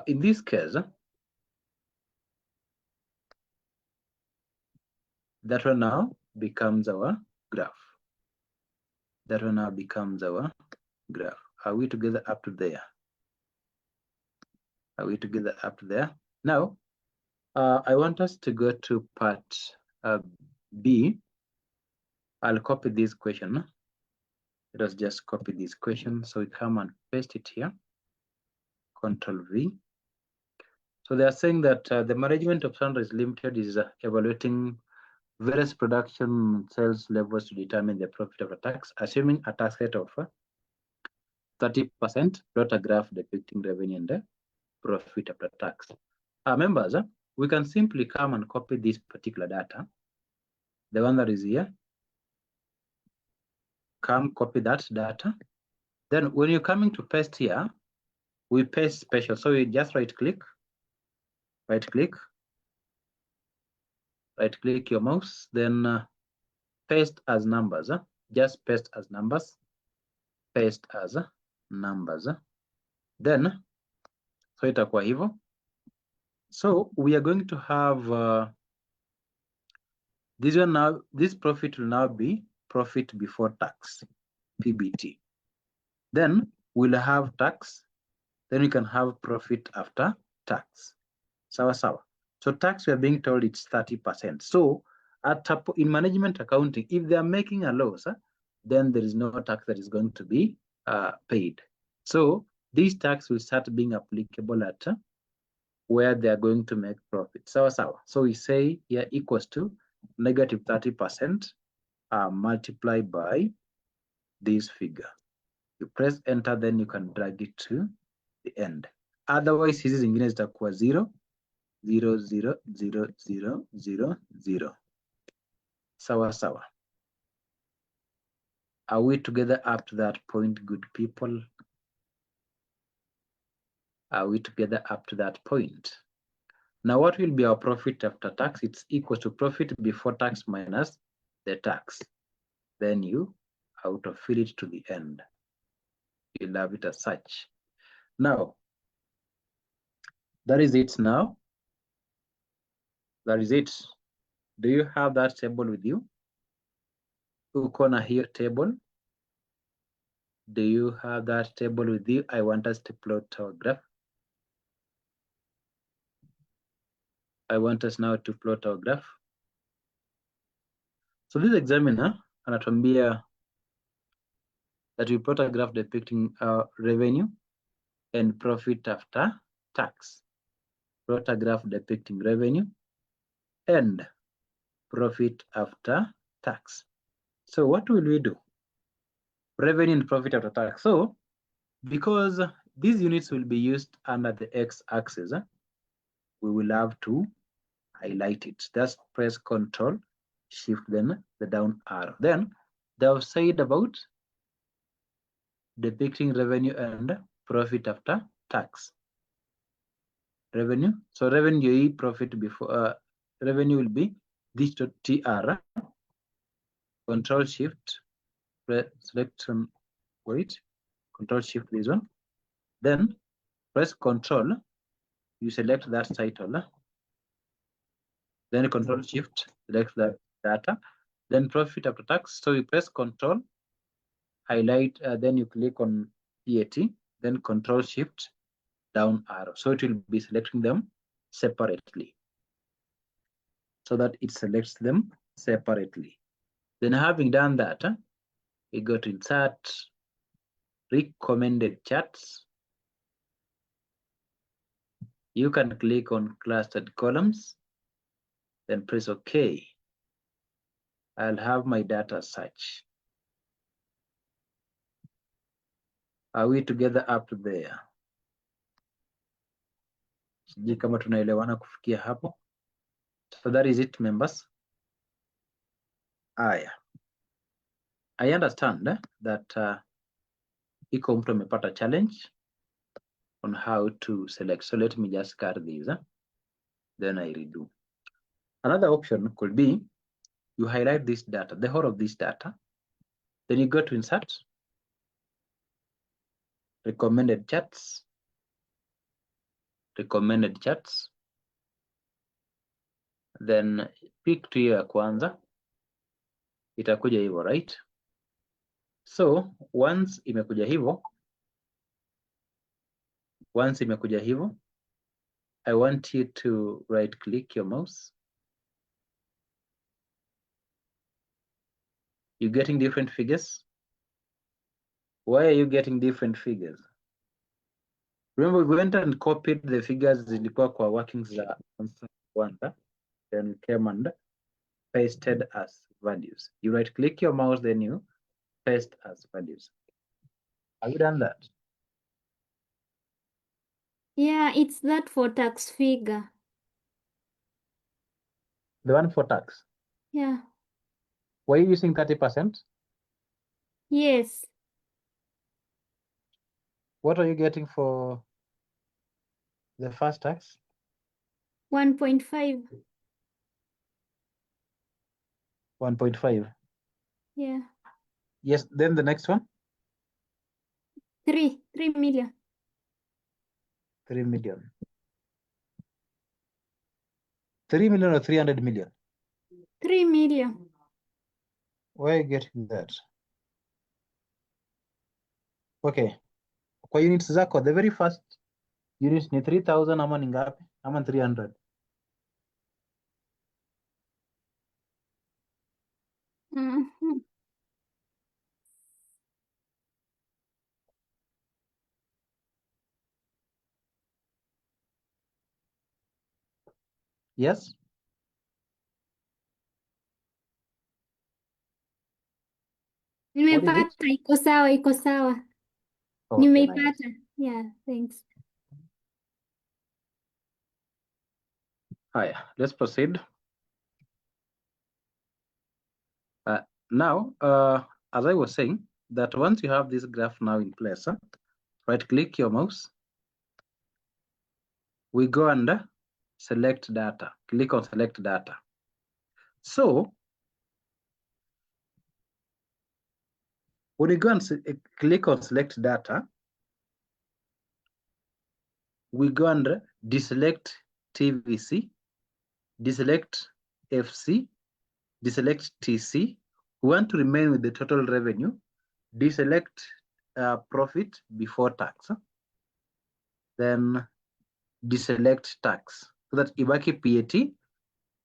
in this case, that one now becomes our graph. That one now becomes our graph. Are we together up to there? Are we together up to there? Now, I want us to go to part B. I'll copy this question. Let us just copy this question. So we come and paste it here. Control V. So they are saying that the management of Sunrise Limited is evaluating various production sales levels to determine the profit after tax, assuming a tax rate of 30%. Plot a graph depicting revenue and the profit after tax. Members, we can simply come and copy this particular data. The one that is here. Come copy that data. Then when you're coming to paste here, we paste special. So you just right click your mouse, then paste as numbers. Just paste as numbers. Paste as numbers. Then, so itakuwa hivyo. So we are going to have this one now. This profit will now be profit before tax, PBT. Then we'll have tax. Then we can have profit after tax. Sawa. So tax, we are being told it's 30%. So in management accounting, if they are making a loss, then there is no tax that is going to be paid. So this tax will start being applicable at where they are going to make profit. So we say here equals to negative 30% multiplied by this figure. You press enter, then you can drag it to the end. Otherwise, hizi zingine zitakuwa 0, 0, 0, 0, 0, 0, 0. Sawa. Are we together up to that point, good people? Are we together up to that point? Now, what will be our profit after tax? It's equal to profit before tax minus the tax. Then you autofill it to the end. You'll have it as such. Now, that is it now. That is it. Do you have that table with you? Uko na hiyo table? Do you have that table with you? I want us to plot our graph. I want us now to plot our graph. So this examiner anatuambia that we plot a graph depicting our revenue and profit after tax. Plot a graph depicting revenue and profit after tax. So what will we do? Revenue and profit after tax. So because these units will be used under the x-axis, we will have to highlight it. Just press Control, Shift, then the down arrow. Then they have said about depicting revenue and profit after tax. Revenue. So revenue, profit before revenue will be this TR. Control Shift, select wait. Control Shift this one. Then press Control. You select that title. Then Control Shift, select that data. Then profit after tax. So you press Control, highlight, then you click on PAT, then Control Shift, down arrow. So it will be selecting them separately, so that it selects them separately. Then having done that, we go to Insert, Recommended Charts. You can click on Clustered Columns, then press OK. I'll have my data as such. Are we together up to there? Sijui kama tunaelewana kufikia hapo. So that is it, members. Aya. I understand that iko mtu amepata challenge on how to select. So let me just carry these, then I redo. Another option could be you highlight this data, the whole of this data, then you go to Insert, Recommended Charts, then pick to hiyo ya kwanza, itakuja hivyo, right? So once imekuja hivyo, I want you to right click your mouse. You getting different figures? Why are you getting different figures? Remember, we went and copied the figures zilikuwa kwa workings za kwanza, then we came and pasted as values. You right click your mouse, then you paste as values. Have you done that? Yeah, it's that for tax figure. The one for tax. Yeah. Were you using 30%? Yes. What are you getting for the first tax? 1.5. 1.5. Yeah. Yes, then the next one? 3 million. 3 million. 3 million or 300 million? 3 million. Where are you getting that? Okay. Kwa units zako, the very first unit ni 3000 ama ni ngapi? Ama 300? Yes? What is it? Nimeipata, iko sawa, iko sawa. Okay, nice. Nimeipata. Yeah, thanks. Haya, let's proceed. Now, as I was saying, that once you have this graph now in place, right-click your mouse. We go under select data. Click on select data. So, when you go and click on select data, we go under deselect TVC, deselect FC, deselect TC. We want to remain with the total revenue. Deselect profit before tax. Then deselect tax. So that ibaki PAT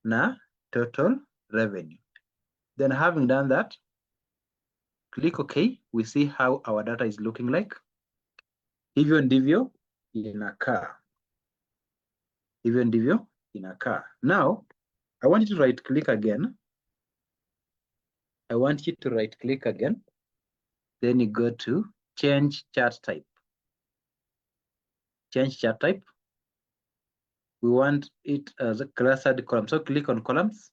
na total revenue. Then having done that, click OK. We see how our data is looking like. Hivyo ndivyo inakaa. Hivyo ndivyo inakaa. Now, I want you to right click again. I want you to right click again. Then you go to change chart type. Change chart type. We want it as a clustered column. So click on columns.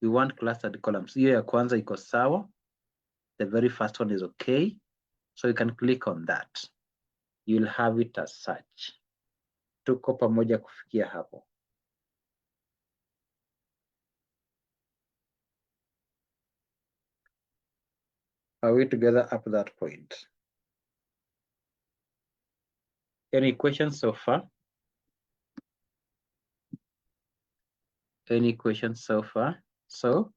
We want clustered columns. Hiyo ya kwanza iko sawa. The very first one is okay. So you can click on that. You'll have it as such. Tuko pamoja kufikia hapo. Are we together up to that point? Any questions so far? Any questions so far? So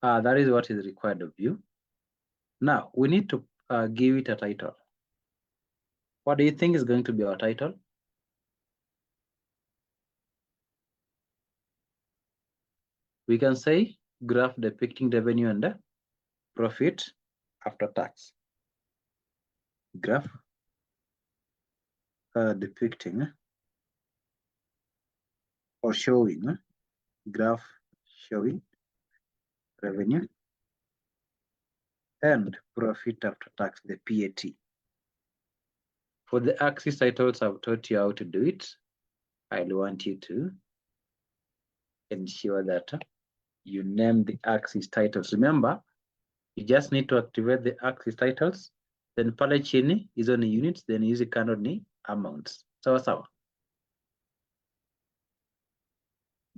that is what is required of you. Now we need to give it a title. What do you think is going to be our title? We can say graph depicting revenue and profit after tax. Graph depicting or showing, graph showing revenue and profit after tax, the PAT. For the axis titles, I've taught you how to do it. I'll want you to ensure that you name the axis titles. Remember, you just need to activate the axis titles, then pale chini hizo ni units, then hizi kando ni amounts. Sawa sawa.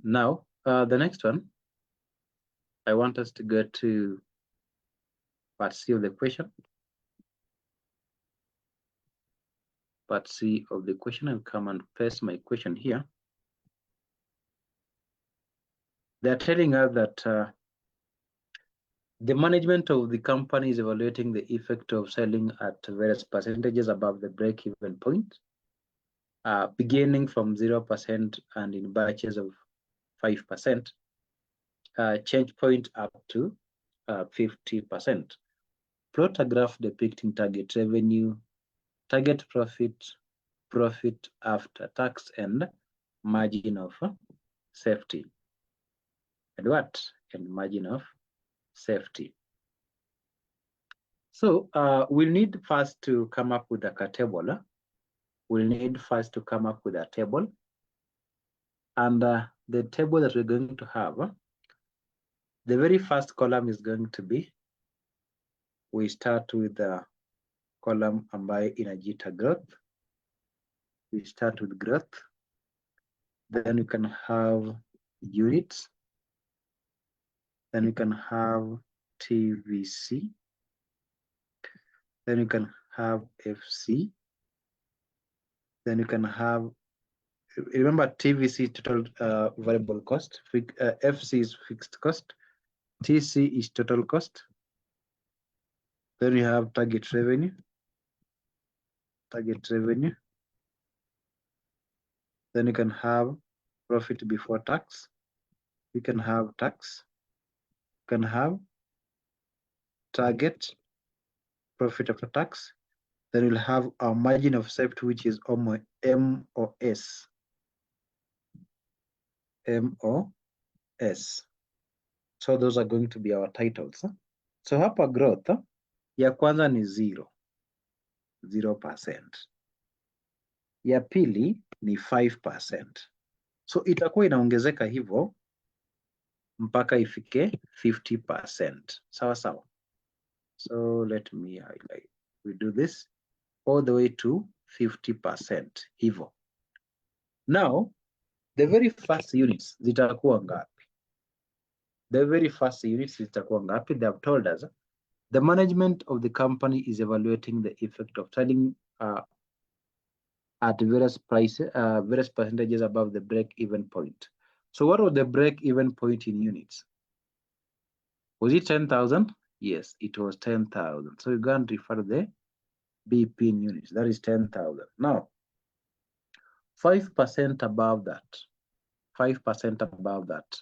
Now, the next one, I want us to go to part C of the question. Part C of the question, I'll come and paste my question here. They're telling us that the management of the company is evaluating the effect of selling at various percentages above the break-even point, beginning from 0% and in batches of 5%, change point up to 50%. Plot a graph depicting target revenue, target profit, profit after tax, and margin of safety. And what? And margin of safety. So we'll need first to come up with a table. We'll need first to come up with a table. And the table that we're going to have, the very first column is going to be, we start with the column ambayo inajiita growth. We start with growth. Then we can have units. Then we can have TVC. Then we can have FC. Then you can have, remember TVC, total variable cost, FC is fixed cost, TC is total cost. Then you have target revenue, Then you can have profit before tax. You can have tax. You can have target profit after tax. Then we'll have our margin of safety, which is M or S. MOS. So those are going to be our titles. So hapa growth ya kwanza ni 0%. Ya pili ni 5%. So itakuwa inaongezeka hivyo mpaka ifike 50%. Sawa sawa. So let me highlight. We do this all the way to 50% hivyo. Now, the very first units zitakuwa ngapi? The very first units zitakuwa ngapi? They have told us the management of the company is evaluating the effect of selling at various prices, various percentages above the break-even point. So what was the break-even point in units? Was it 10,000? Yes, it was 10,000. So you can refer to the BEP in units. That is 10,000. Now, 5% above that. 5% above that.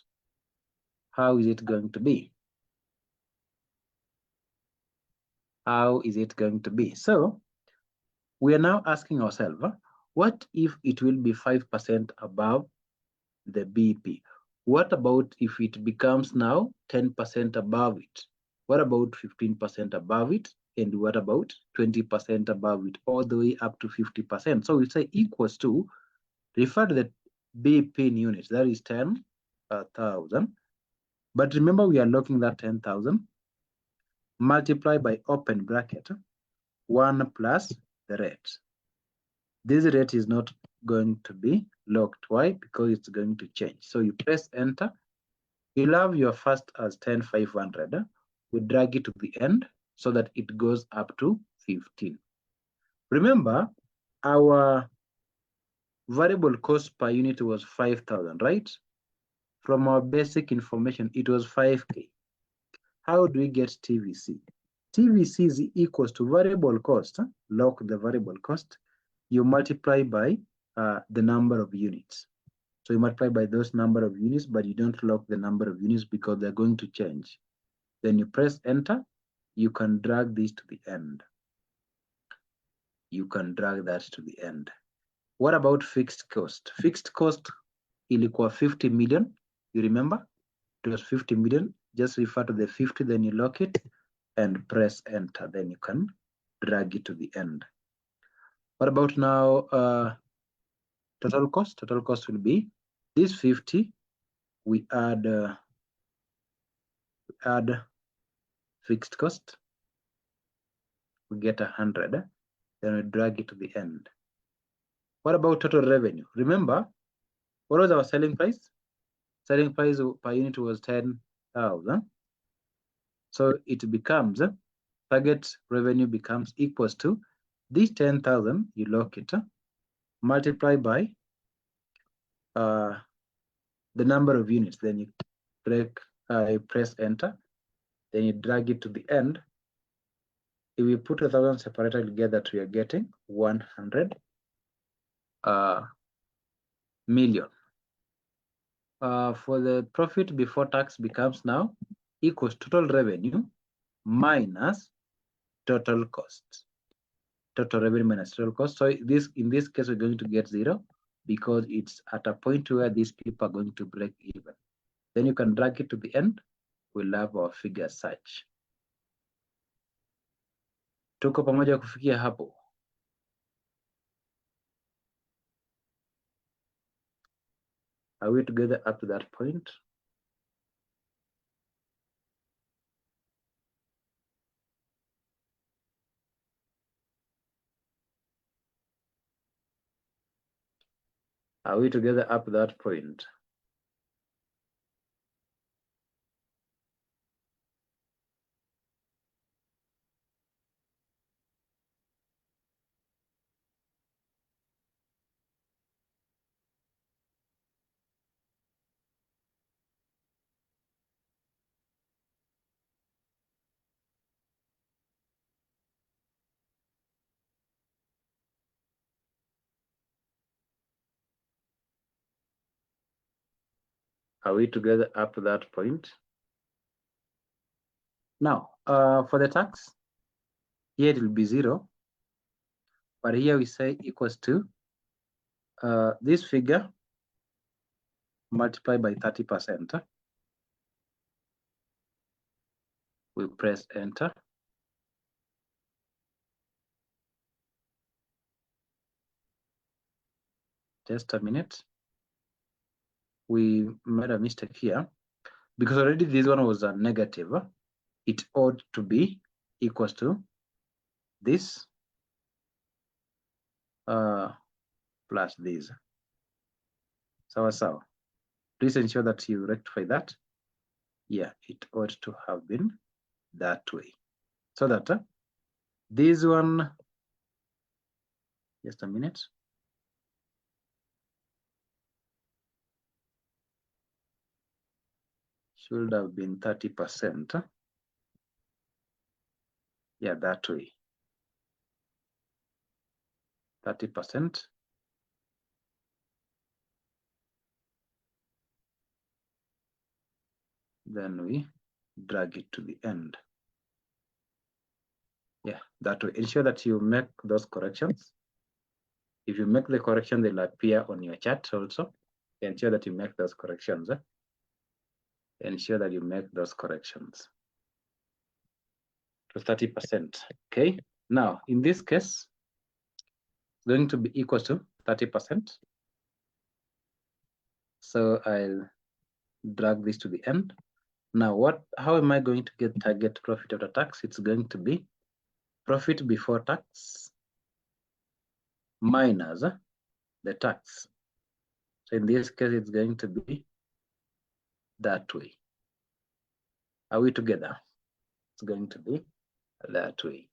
How is it going to be? How is it going to be? So we are now asking ourselves, what if it will be 5% above the BEP? What about if it becomes now 10% above it? What about 15% above it? And what about 20% above it, all the way up to 50%? So we say equals to, refer to the BEP in units, that is 10,000. But remember, we are locking that 10,000, multiply by open bracket, 1 plus the rate. This rate is not going to be locked. Why? Because it's going to change. So you press enter. You'll have your first as 10,500. We drag it to the end so that it goes up to 15. Remember, our variable cost per unit was 5,000, right? From our basic information, it was 5K. How do we get TVC? TVC is equals to variable cost. Lock the variable cost. You multiply by the number of units. So you multiply by those number of units, but you don't lock the number of units because they're going to change. Then you press enter. You can drag this to the end. You can drag that to the end. What about fixed cost? Fixed cost ilikuwa 50 million. You remember? It was 50 million. Just refer to the 50, then you lock it and press enter. Then you can drag it to the end. What about now total cost? Total cost will be this 50. We add fixed cost. We get 100. Then we drag it to the end. What about total revenue? Remember, what was our selling price? Selling price per unit was 10,000. So it becomes, target revenue becomes equals to this 10,000, you lock it, multiply by the number of units, then you press enter, then you drag it to the end. If we put 1,000 separated together, we are getting 100 million. For the profit before tax becomes now equals total revenue minus total cost. Total revenue minus total cost. So this, in this case, we're going to get 0 because it's at a point where these people are going to break even. Then you can drag it to the end. We'll have our figure such. Tuko pamoja kufikia hapo? Are we together up to that point? Are we together up to that point? Are we together up to that point? Now, for the tax, here it will be 0. But here we say equals to this figure multiply by 30%. We press enter. Just a minute. We made a mistake here because already this one was a negative. It ought to be equals to this plus this. So please ensure that you rectify that. Yeah, it ought to have been that way. So that this one, just a minute. Should have been 30%. Yeah, that way. 30%. Then we drag it to the end. Yeah, that way. Ensure that you make those corrections. If you make the correction, they'll appear on your chart also. Ensure that you make those corrections. Ensure that you make those corrections to 30%. Okay. Now, in this case, it's going to be equal to 30%. So I'll drag this to the end. Now, how am I going to get target profit after tax? It's going to be profit before tax minus the tax. So in this case, it's going to be that way. Are we together? It's going to be that way.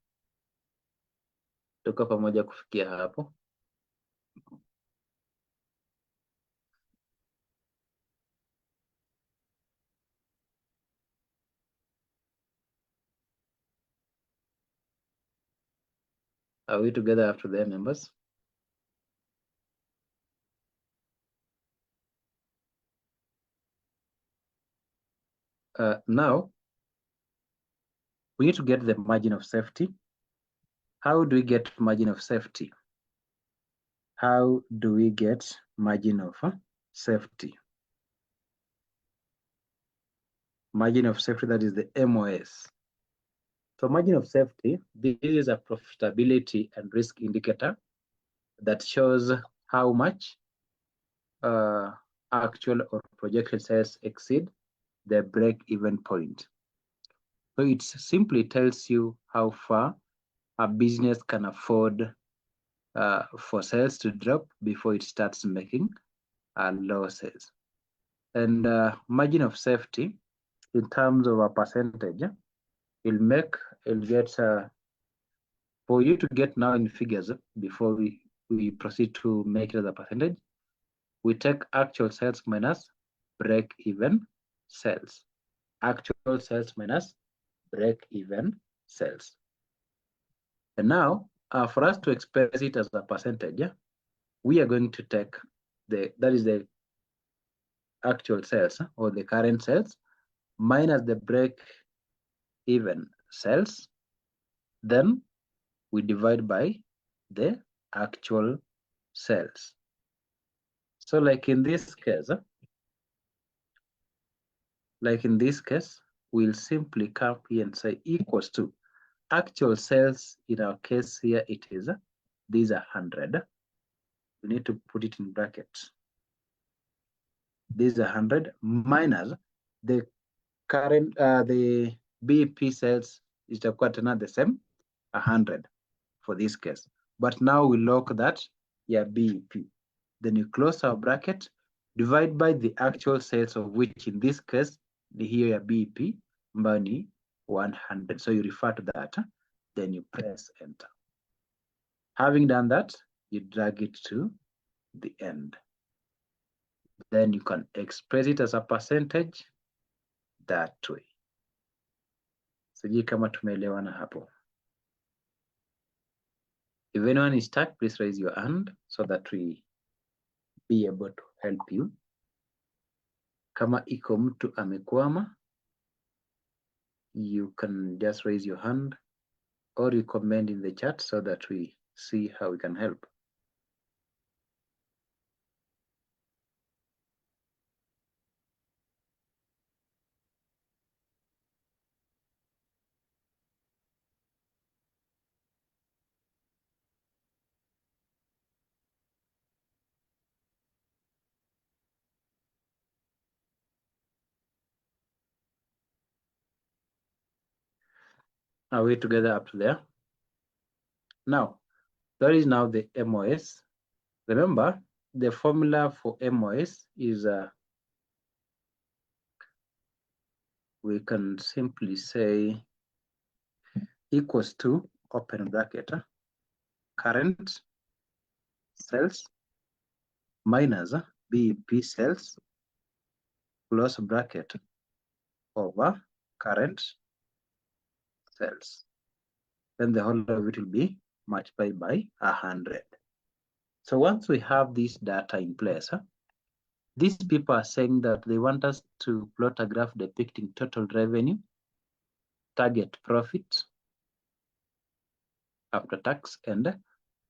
Tuko pamoja kufikia hapo? Are we together after there, members? Now, we need to get the margin of safety. How do we get margin of safety? How do we get margin of safety? Margin of safety, that is the MOS. So margin of safety, this is a profitability and risk indicator that shows how much actual or projected sales exceed the break-even point. So it simply tells you how far a business can afford for sales to drop before it starts making losses. And margin of safety, in terms of a percentage, it'll get, for you to get now in figures before we proceed to make it as a percentage, we take actual sales minus break-even sales. Actual sales minus break-even sales. And now, for us to express it as a percentage, we are going to take that is the actual sales or the current sales minus the break-even sales. Then we divide by the actual sales. So like in this case, we'll simply come here and say equals to actual sales. In our case here, it is, these are 100. We need to put it in brackets. These are 100 minus the current, the BEP sales is not the same, 100 for this case. But now we lock that, yeah, BEP. Then you close our bracket, divide by the actual sales, of which in this case, here your BEP, money 100. So you refer to that, then you press enter. Having done that, you drag it to the end. Then you can express it as a percentage that way. Sijui kama tumeelewana hapo. If anyone is stuck, please raise your hand so that we be able to help you. Kama iko mtu amekwama, you can just raise your hand or you comment in the chat so that we see how we can help. Are we together up to there? Now, that is now the MOS. Remember, the formula for MOS is we can simply say equals to open bracket current sales minus BEP sales close bracket over current sales. Then the whole of it will be multiplied by 100. So once we have this data in place, these people are saying that they want us to plot a graph depicting total revenue, target profit after tax, and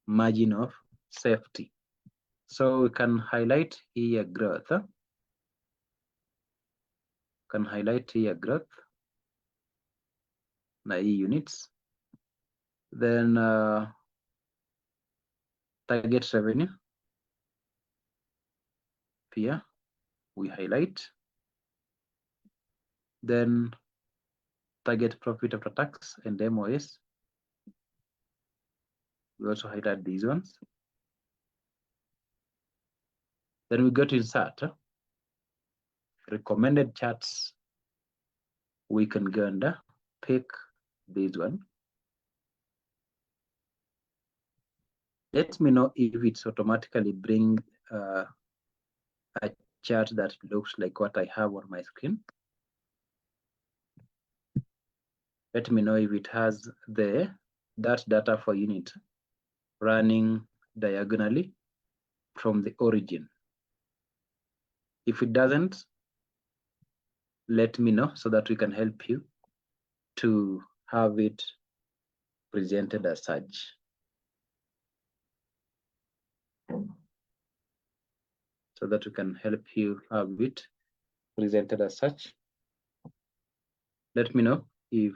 margin of safety. So we can highlight here growth. Can highlight here growth, na units. Then target revenue. Here we highlight. Then target profit after tax and MOS. We also highlight these ones. Then we go to insert recommended charts. We can go and pick this one. Let me know if it's automatically bring a chart that looks like what I have on my screen. Let me know if it has that data for unit running diagonally from the origin. If it doesn't, let me know so that we can help you to have it presented as such. So that we can help you have it presented as such. Let me know if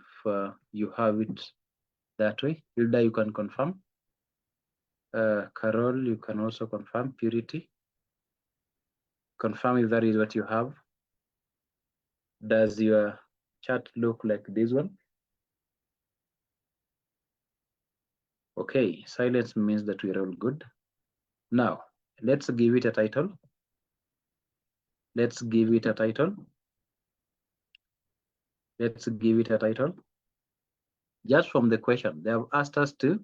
you have it that way. Hilda, you can confirm. Carol, you can also confirm. Purity, confirm if that is what you have. Does your chart look like this one? Okay, silence means that we're all good. Now, let's give it a title. Let's give it a title. Let's give it a title. Just from the question, they have asked us to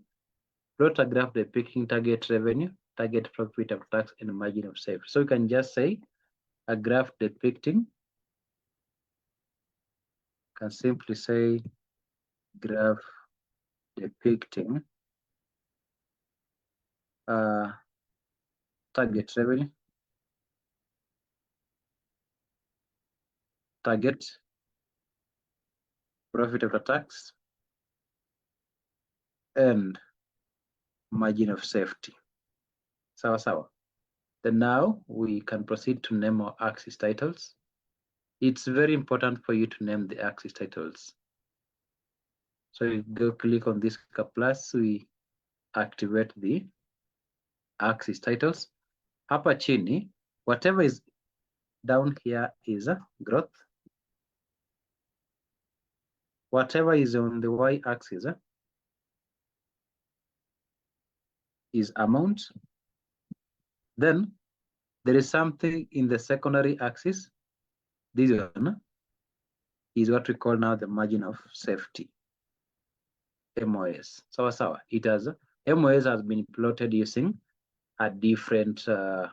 plot a graph depicting target revenue, target profit after tax, and margin of safety. So you can just say a graph depicting, can simply say graph depicting target revenue, target profit after tax, and margin of safety. Sawa sawa. Then now we can proceed to name our axis titles. It's very important for you to name the axis titles. So you go click on this plus, we activate the axis titles. Hapa chini, whatever is down here is growth. Whatever is on the y-axis is amount. Then there is something in the secondary axis. This one is what we call now the margin of safety, MOS. Sawa sawa. MOS has been plotted using a different, it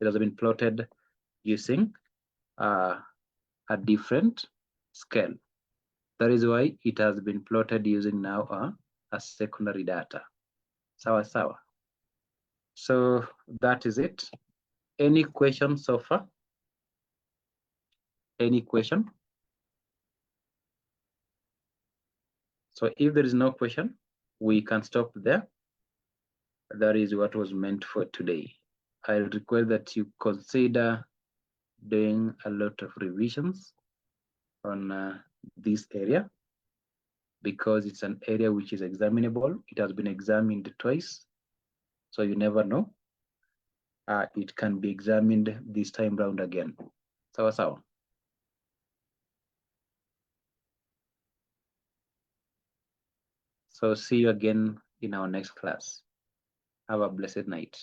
has been plotted using a different scale. That is why it has been plotted using now a secondary data. Sawa sawa. So that is it. Any questions so far? Any question? So if there is no question, we can stop there. That is what was meant for today. I request that you consider doing a lot of revisions on this area, because it's an area which is examinable. It has been examined twice, so you never know. It can be examined this time round again. Sawa sawa. So see you again in our next class. Have a blessed night.